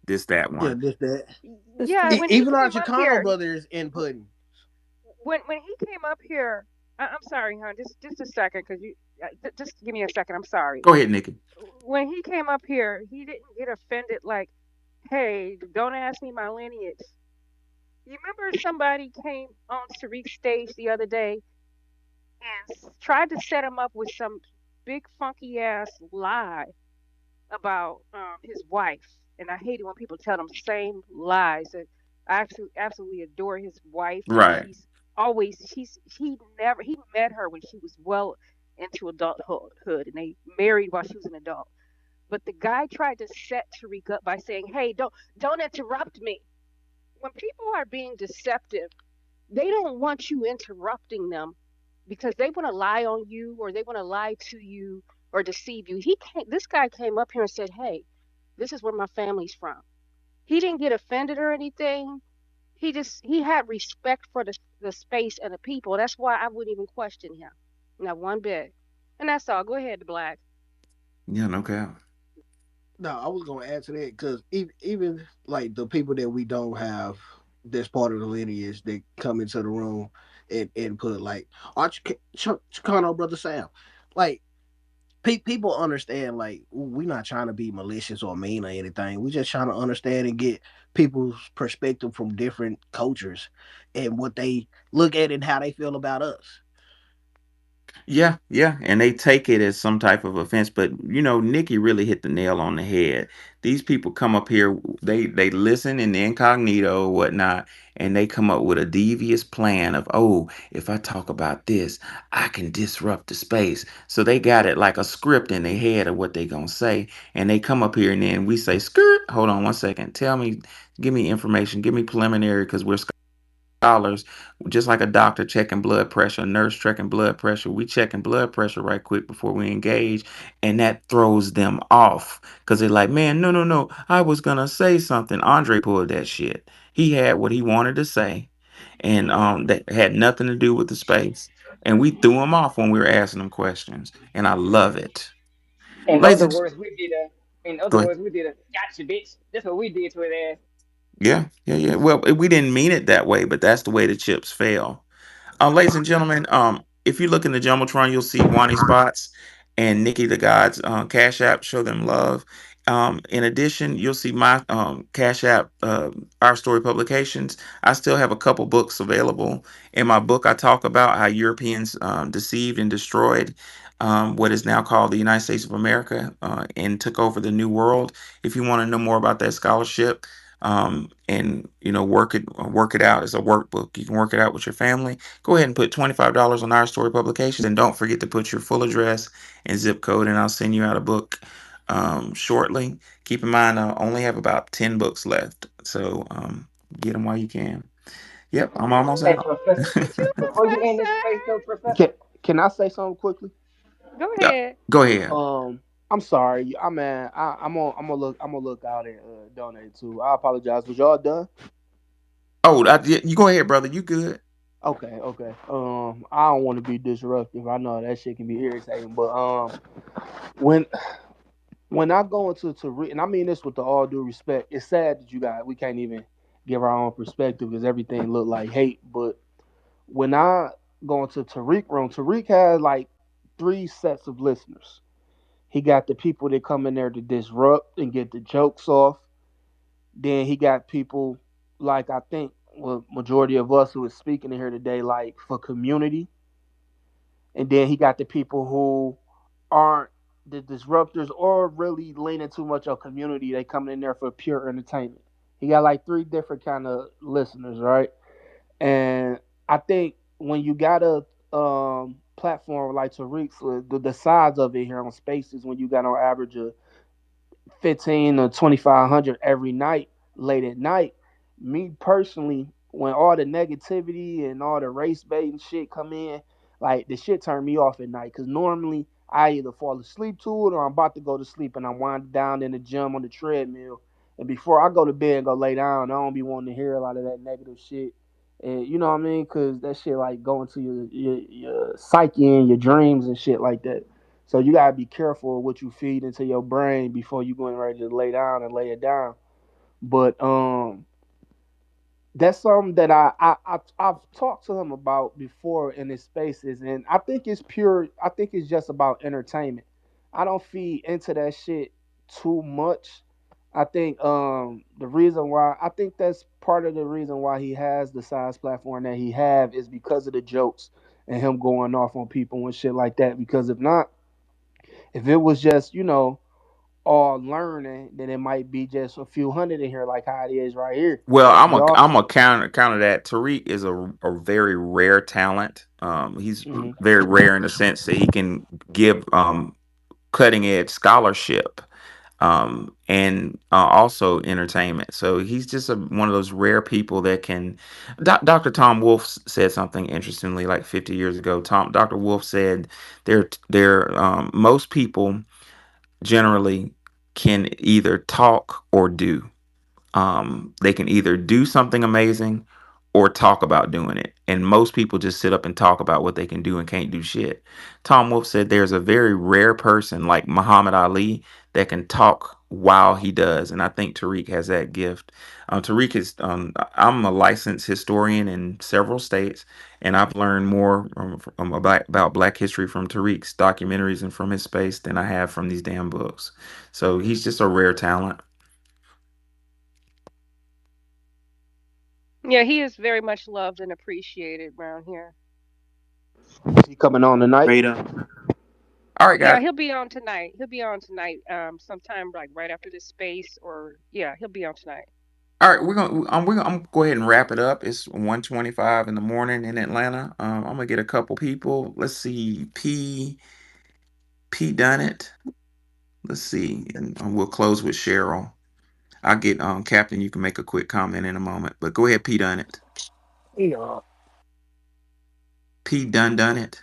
this that Yeah, one. this that. This Yeah, that. when he Even our came up Chicano here, brothers inputting. when he came up here, I'm sorry, hon. Just a second, cause you just give me a second. I'm sorry. Go ahead, Nikki. When he came up here, he didn't get offended like, "Hey, don't ask me my lineage." You remember somebody came on Tariq's stage the other day and tried to set him up with some big funky ass lie about his wife, and I hate it when people tell them same lies. And I absolutely adore his wife, and Right. he never he met her when she was well into adulthood, and they married while she was an adult. But the guy tried to set Tariq up by saying, "Hey, don't interrupt me." When people are being deceptive, they don't want you interrupting them because they want to lie on you or they want to lie to you or deceive you. This guy came up here and said, "Hey, this is where my family's from." He didn't get offended or anything. He had respect for the space and the people. That's why I wouldn't even question him. Not one bit. And that's all. Go ahead, Black. Yeah, no cap. No, I was gonna add to that because even like the people that we don't have that's part of the lineage that come into the room and put like our Chicano brother Sam, like people understand like we're not trying to be malicious or mean or anything. We're just trying to understand and get people's perspective from different cultures and what they look at and how they feel about us. Yeah, yeah, and they take it as some type of offense, but Nikki really hit the nail on the head. These people come up here, they listen in the incognito or whatnot, and they come up with a devious plan of, oh, if I talk about this, I can disrupt the space. So they got it like a script in their head of what they gonna say, and they come up here, and then we say, skirt, hold on one second, tell me, give me information, give me preliminary, because we're scholars, just like a doctor checking blood pressure, a nurse checking blood pressure. We checking blood pressure right quick before we engage, and that throws them off because they're like, "Man, no, no, no, I was gonna say something." Andre pulled that shit. He had what he wanted to say, and that had nothing to do with the space. And we threw him off when we were asking him questions, and I love it. In Ladies other and words, we did a. In other go ahead. words, we did a gotcha, bitch. That's what we did to his ass. Yeah, yeah, yeah. Well, we didn't mean it that way, but that's the way the chips fell. Ladies and gentlemen, if you look in the Jumbotron, you'll see Wani Spots and Nikki the God's Cash App. Show them love. In addition, you'll see my Cash App, Our Story Publications. I still have a couple books available. In my book, I talk about how Europeans deceived and destroyed what is now called the United States of America and took over the New World. If you want to know more about that scholarship, and work it out as a workbook. You can work it out with your family. Go ahead and put $25 on Our Story Publications, and don't forget to put your full address and zip code, and I'll send you out a book shortly. Keep in mind, I only have about 10 books left, so get them while you can. Yep, I'm almost Hey, out. Professor, Look at you, before you end this space, though, Professor. Professor. Can I say something quickly? Go Yeah, ahead. go ahead. I'm sorry. I'm gonna look out and donate too. I apologize. Was y'all done? Oh, yeah, you go ahead, brother. You good? Okay, okay. I don't want to be disruptive. I know that shit can be irritating, but when when I go into to read, and I mean this with the all due respect, it's sad that we can't even give our own perspective because everything look like hate. But when I go into Tariq room, Tariq has like three sets of listeners. He got the people that come in there to disrupt and get the jokes off. Then he got people like I think well majority of us who is speaking in here today, like for community. And then he got the people who aren't the disruptors or really leaning too much on community. They coming in there for pure entertainment. He got like three different kind of listeners, right? And I think when you got a platform like Tariq's, the size of it here on Spaces, when you got on average of 15 or 2,500 every night, late at night. Me personally, when all the negativity and all the race bait and shit come in, like the shit turn me off at night. Cause normally I either fall asleep to it or I'm about to go to sleep and I'm winding down in the gym on the treadmill. And before I go to bed and go lay down, I don't be wanting to hear a lot of that negative shit. And you know what I mean? Cause that shit like going to your psyche and your dreams and shit like that. So you gotta be careful of what you feed into your brain before you going ready to lay down and lay it down. But that's something that I've talked to him about before in his spaces, and I think it's pure. I think it's just about entertainment. I don't feed into that shit too much. I think the reason why I think that's part of the reason why he has the size platform that he have is because of the jokes and him going off on people and shit like that. Because if not, if it was just all learning, then it might be just a few hundred in here, like how it is right here. Well, We all. I'm a counter that. Tariq is a very rare talent. He's Mhm. very rare in the sense that he can give cutting edge scholarship and also entertainment. So he's just one of those rare people that can. Dr. Tom Wolfe said something interestingly, like 50 years ago. Dr. Wolfe said most people generally can either talk or do. They can either do something amazing or talk about doing it. And most people just sit up and talk about what they can do and can't do shit. Tom Wolfe said there's a very rare person like Muhammad Ali that can talk while he does. And I think Tariq has that gift. Tariq is, I'm a licensed historian in several states, and I've learned more about Black history from Tariq's documentaries and from his space than I have from these damn books. So he's just a rare talent. Yeah, he is very much loved and appreciated around here. Is he coming on tonight? Straight up. All right, Yeah, guys. he'll be on tonight. He'll be on tonight, sometime like right after this space, or yeah, he'll be on tonight. All right, I'm gonna go ahead and wrap it up. It's 1:25 in the morning in Atlanta. I'm gonna get a couple people. Let's see, P done it. Let's see, and we'll close with Cheryl. I'll get Captain. You can make a quick comment in a moment, but go ahead, P done it. Yeah. P done it.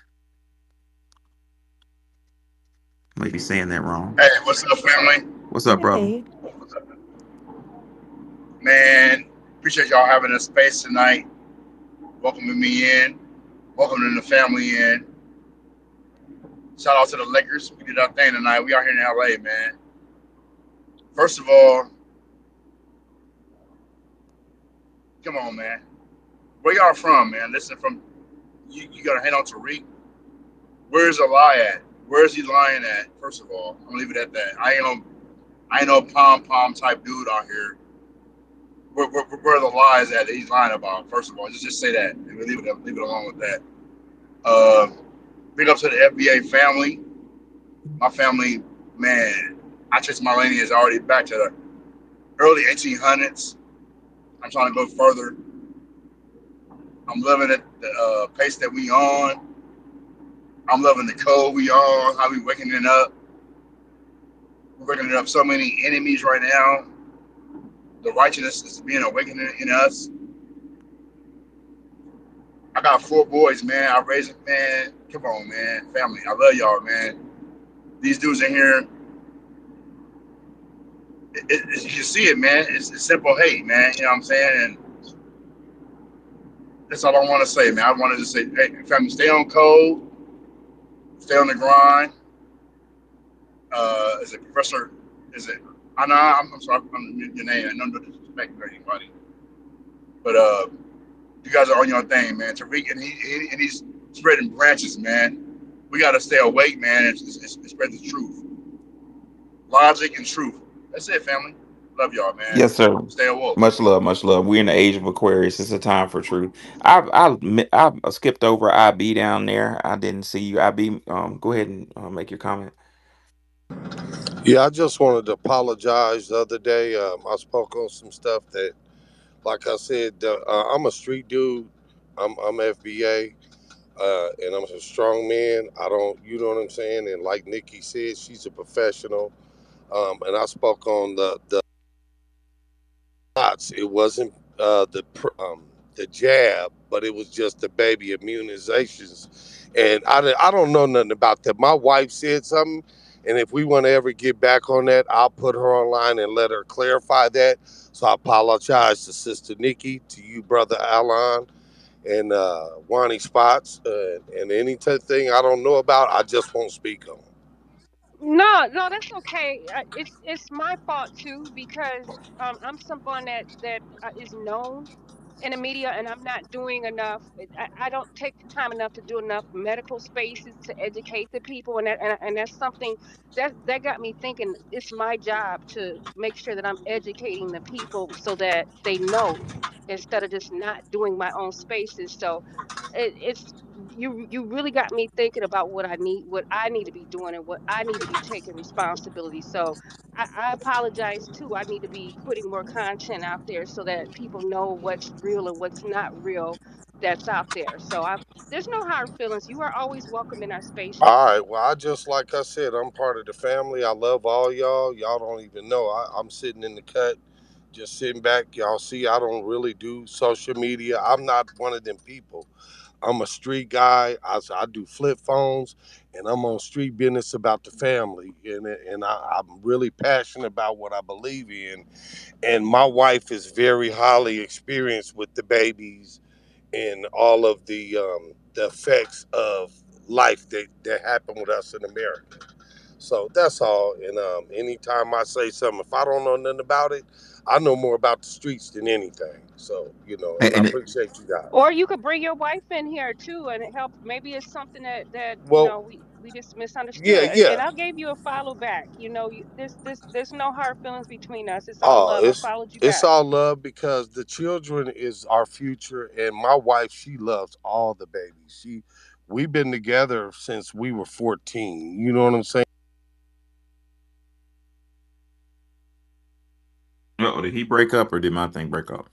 Maybe saying that wrong. Hey, what's up, family? What's up, brother? Hey, Man, appreciate y'all having a space tonight, welcoming me in, welcoming the family in. Shout out to the Lakers. We did our thing tonight. We out here in LA, man. First of all, come on, man. Where y'all from, man? Listen, from you gotta head on to Tariq. Where's the lie at? Where's he lying at? First of all, I'm gonna leave it at that. I ain't no pom pom type dude out here. Where the lies at that he's lying about? First of all, just say that and leave it alone with that. Uh, Big up to the FBA family. My family, man, I trace my lineage already back to the early 1800s. I'm trying to go further. I'm loving it, the pace that we on. I'm loving the code we on, how we waking it up. We're waking up so many enemies right now. The righteousness is being awakened in us. I got four boys, man. I raised them, man. Come on, man. Family, I love y'all, man. These dudes in here, you can see it, man. It's simple hate, man. You know what I'm saying? And that's all I want to say, man. I want to just say, hey, family, stay on code, stay on the grind. Is it Professor? Is it? I know. I'm sorry. I'm your name. I don't disrespect anybody, but you guys are on your thing, man. Tariq and he's spreading branches, man. We got to stay awake, man, and spread the truth, logic, and truth. That's it, family. Love y'all, man. Yes, sir. Stay awoke. Much love, much love. We're in the age of Aquarius. It's a time for truth. I skipped over IB down there. I didn't see you. IB, go ahead and make your comment. Yeah, I just wanted to apologize the other day. I spoke on some stuff that, like I said, I'm a street dude. I'm FBA, and I'm a strong man. I don't, you know what I'm saying? And like Nikki said, she's a professional. And I spoke on the shots. It wasn't the jab, but it was just the baby immunizations. And I don't know nothing about that. My wife said something, and if we want to ever get back on that, I'll put her online and let her clarify that. So I apologize to Sister Nikki, to you, Brother Alan, and Wani Spots, and any thing I don't know about, I just won't speak on. No, no, that's okay. It's my fault too because I'm someone that is known in the media, and I'm not doing enough. I don't take the time enough to do enough medical spaces to educate the people, and that's something that got me thinking. It's my job to make sure that I'm educating the people so that they know instead of just not doing my own spaces. So it's you really got me thinking about what I need to be doing and what I need to be taking responsibility. So I apologize too. I need to be putting more content out there so that people know what's real and what's not real that's out there. So I there's no hard feelings. You are always welcome in our All spaces. right. Well, I just like I said, I'm part of the family. I love all y'all. Y'all don't even know. I'm sitting in the cut, just sitting back. Y'all see, I don't really do social media. I'm not one of them people. I'm a street guy. I do flip phones, and I'm on street business about the family, I'm really passionate about what I believe in. And my wife is very highly experienced with the babies and all of the effects of life that happen with us in America. So that's all. And anytime I say something, if I don't know nothing about it, I know more about the streets than anything. So, and I And appreciate you guys. Or you could bring your wife in here too and help. Maybe it's something that Well, we just misunderstood. yeah, And yeah. I gave you a follow back. There's no hard feelings between us. It's all Oh, love. I followed you it's back. all love because the children is our future, and my wife, she loves all the babies. We've been together since we were 14. You know what I'm saying? oh, did he break up or did my thing break up?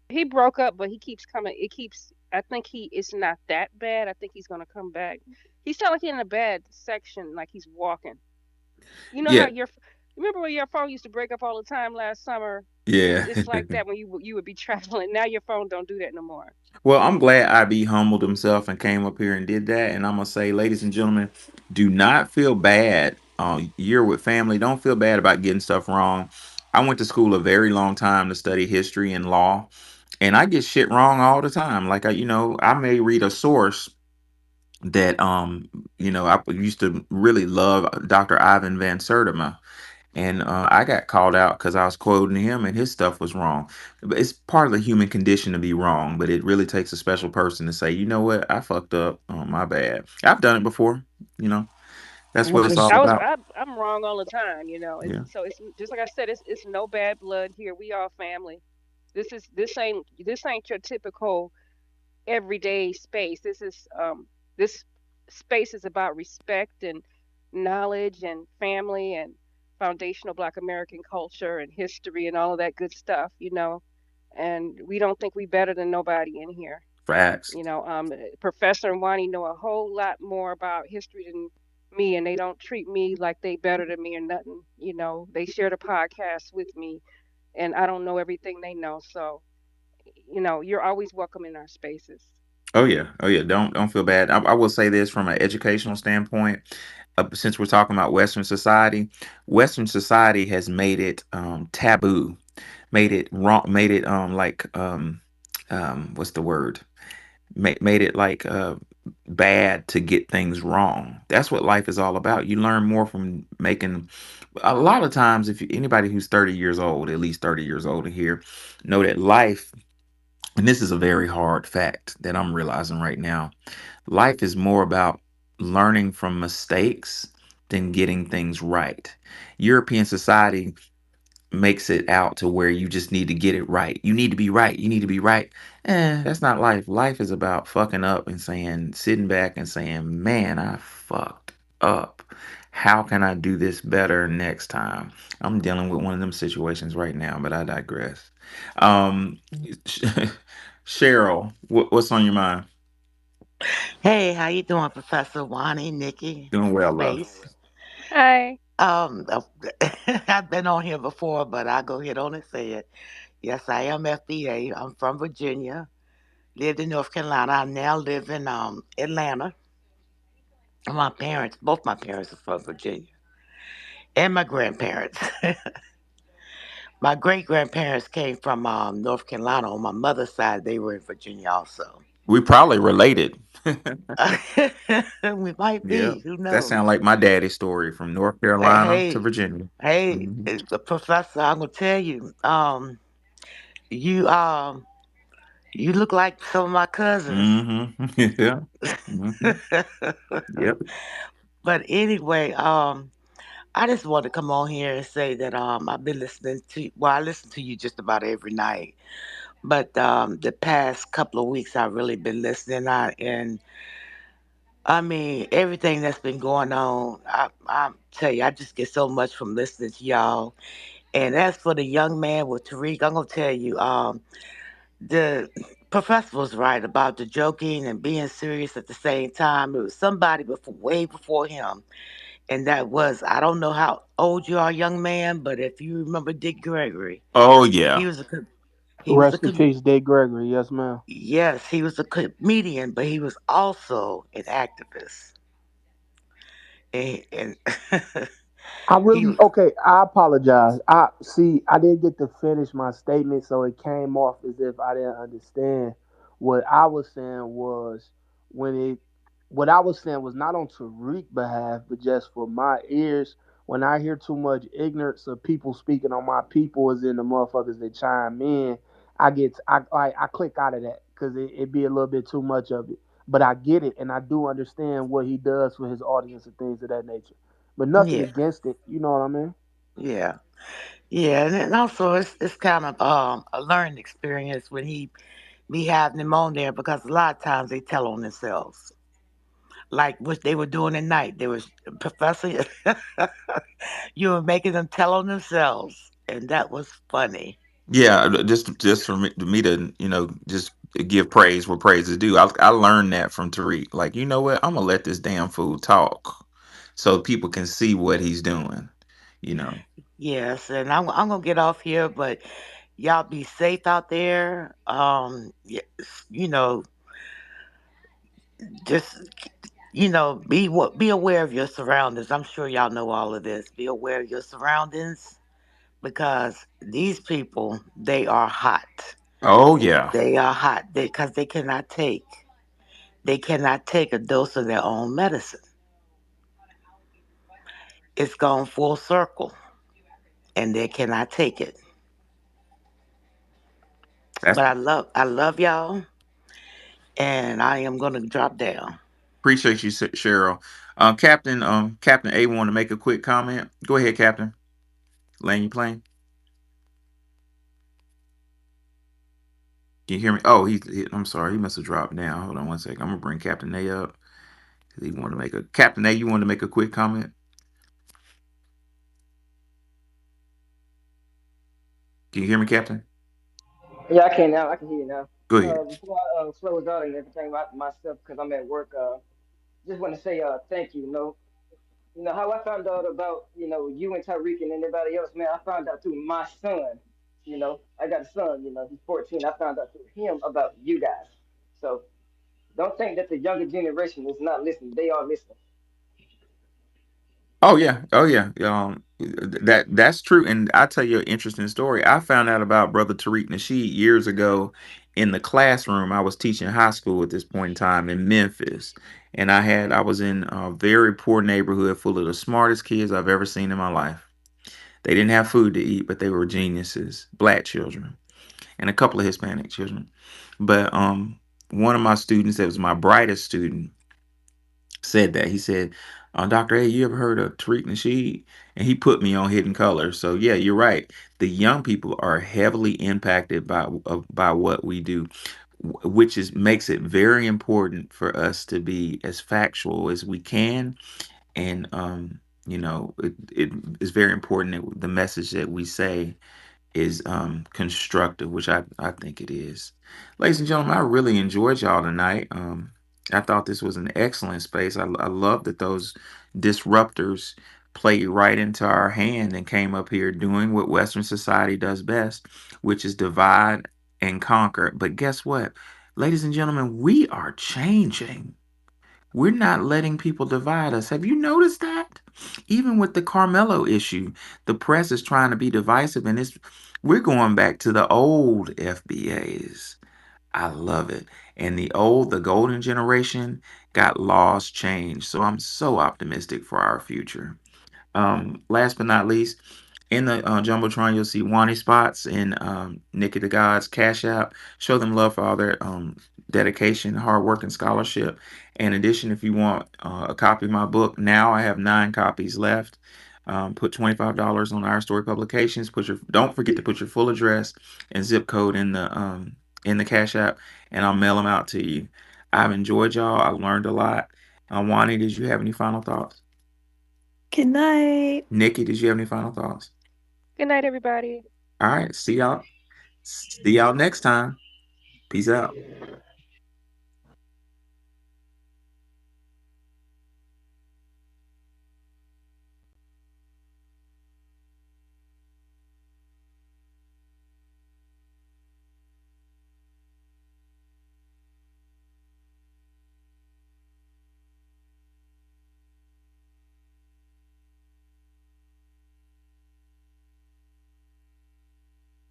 He broke up, but he keeps coming. It keeps. I think it's not that bad. I think he's gonna come back. He's sound like he's in a bad section, like he's walking. You know how Yeah, remember when your phone used to break up all the time last summer? yeah. It's like that when you would be traveling. Now your phone don't do that no more. Well, I'm glad IB humbled himself and came up here and did that. And I'm gonna say, ladies and gentlemen, do not feel bad. You're with family. Don't feel bad about getting stuff wrong. I went to school a very long time to study history and law, and I get shit wrong all the time. Like I may read a source that I used to really love Dr. Ivan Van Sertima, and I got called out because I was quoting him and his stuff was wrong. But it's part of the human condition to be wrong, but it really takes a special person to say, you know what, I fucked up. Oh, my bad. I've done it before, you know. That's what it's Okay. all about. I'm wrong all the time, you know. Yeah. It's just like I said, it's no bad blood here. We all family. This ain't your typical everyday space. This space is about respect and knowledge and family and foundational Black American culture and history and all of that good stuff, you know. And we don't think we better than nobody in here. Facts. You know, Professor and Wani know a whole lot more about history than me, and they don't treat me like they better than me or nothing. You know, they share the podcast with me, and I don't know everything they know. So, you know, you're always welcome in our spaces. Oh yeah, oh yeah. Don't feel bad. I will say this from an educational standpoint. Since we're talking about Western society has made it taboo, made it wrong, made it what's the word? Made it like bad to get things wrong. That's what life is all about. You learn more from making. A lot of times, if anybody who's 30 years old, at least 30 years old here, know that life. And this is a very hard fact that I'm realizing right now. Life is more about learning from mistakes than getting things right. European society makes it out to where you just need to get it right. You need to be right. You need to be right. That's not life. Life is about fucking up and sitting back and saying, man, I fucked up. How can I do this better next time? I'm dealing with one of them situations right now, but I digress. Um, Cheryl, what's on your mind? Hey, how you doing, Professor Wani, Nikki, Doing well, love. Space? Hi. Uh, I've been on here before, but I'll go ahead on and say it. Yes, I am FBA. I'm from Virginia. Lived in North Carolina. I now live in Atlanta. My parents, both my parents are from Virginia, and my grandparents. My great grandparents came from North Carolina. On my mother's side, they were in Virginia also. We probably related. We might Yeah, be. Who that knows? sounds like my daddy's story from North Hey, Carolina to hey, Virginia. hey, Hmm. Professor, I'm gonna tell you, you you look like some of my cousins. Hmm. Yeah. Hmm. Yep. But anyway, I just want to come on here and say that I've been listening to, well, I listen to you just about every night. But the past couple of weeks I've really been listening, and I mean everything that's been going on. I tell you, I just get so much from listening to y'all. And as for the young man with Tariq, I'm gonna tell you, the professor was right about the joking and being serious at the same time. It was somebody before, way before him, and that was, I don't know how old you are, young man, but if you remember Dick Gregory, Oh he yeah. was a he was a Rest in peace, Dick Gregory. Yes, ma'am. yes, he was a comedian, but he was also an activist, and I he really okay. I apologize. I see. I didn't get to finish my statement, so it came off as if I didn't understand. What I was saying was when it. What I was saying was not on Tariq behalf, but just for my ears. When I hear too much ignorance of people speaking on my people, as in the motherfuckers that chime in, I click out of that because it be a little bit too much of it. But I get it, and I do understand what he does for his audience and things of that nature, but nothing yeah, against it. You know what I mean? yeah, yeah, and then also it's kind of a learning experience when he be having them on there because a lot of times they tell on themselves. Like what they were doing at night. There was Professor, you were making them tell on themselves, and that was funny. Yeah. Just for me to just give praise where praise is due. I learned that from Tariq. Like, you know what? I'm gonna let this damn fool talk, so people can see what he's doing. You know. Yes, and I'm gonna get off here, but y'all be safe out there. Yes, you know, just be aware of your surroundings. I'm sure y'all know all of this. Be aware of your surroundings because these people they are hot. Oh yeah. They are hot because they cannot take a dose of their own medicine. It's gone full circle, and they cannot take it. That's But I love y'all, and I am gonna drop down. appreciate you, Cheryl. Captain A want to make a quick comment. Go ahead, Captain. Land you plane. Can you hear me? Oh, I'm sorry. He must have dropped down. Hold on one second. I'm gonna bring Captain A up. He wanted to make a Captain A. You wanted to make a quick comment. Can you hear me, Captain? Yeah, I can now. I can hear you now. Go ahead. Before I close out and everything about myself, because I'm at work, just want to say thank you. You know how I found out about you and Tyreek and anybody else, man. I found out through my son. I got a son. He's 14. I found out through him about you guys. So don't think that the younger generation is not listening. They are listening. Oh yeah, oh yeah. That's true. And I tell you an interesting story. I found out about Brother Tariq Nasheed years ago in the classroom. I was teaching high school at this point in time in Memphis, and I was in a very poor neighborhood full of the smartest kids I've ever seen in my life. They didn't have food to eat, but they were geniuses, black children, and a couple of Hispanic children. But one of my students that was my brightest student said that. He said, Dr. A, you ever heard of Tariq Nasheed? And he put me on Hidden Colors. So yeah, you're right. The young people are heavily impacted by what we do, which is makes it very important for us to be as factual as we can. And it is very important that the message that we say is constructive, which I think it is. Ladies and gentlemen, I really enjoyed y'all tonight. I thought this was an excellent space. I love that those disruptors played right into our hand and came up here doing what Western society does best, which is divide and conquer. But guess what? Ladies and gentlemen, we are changing. We're not letting people divide us. Have you noticed that? Even with the Carmelo issue, the press is trying to be divisive, and we're going back to the old FBAs. I love it. And the golden generation got laws changed. So I'm so optimistic for our future. Last but not least, in the jumbotron, you'll see Wani Spots and Nikki the Gods Cash App. Show them love for all their dedication, hard work, and scholarship. In addition, if you want a copy of my book, now I have 9 copies left. Put $25 on Our Story Publications. Don't forget to put your full address and zip code in the Cash App, and I'll mail them out to you. I've enjoyed y'all. I learned a lot. Wani, did you have any final thoughts? Good night. Nikki, did you have any final thoughts? Good night, everybody. All right. See y'all. See y'all next time. Peace out.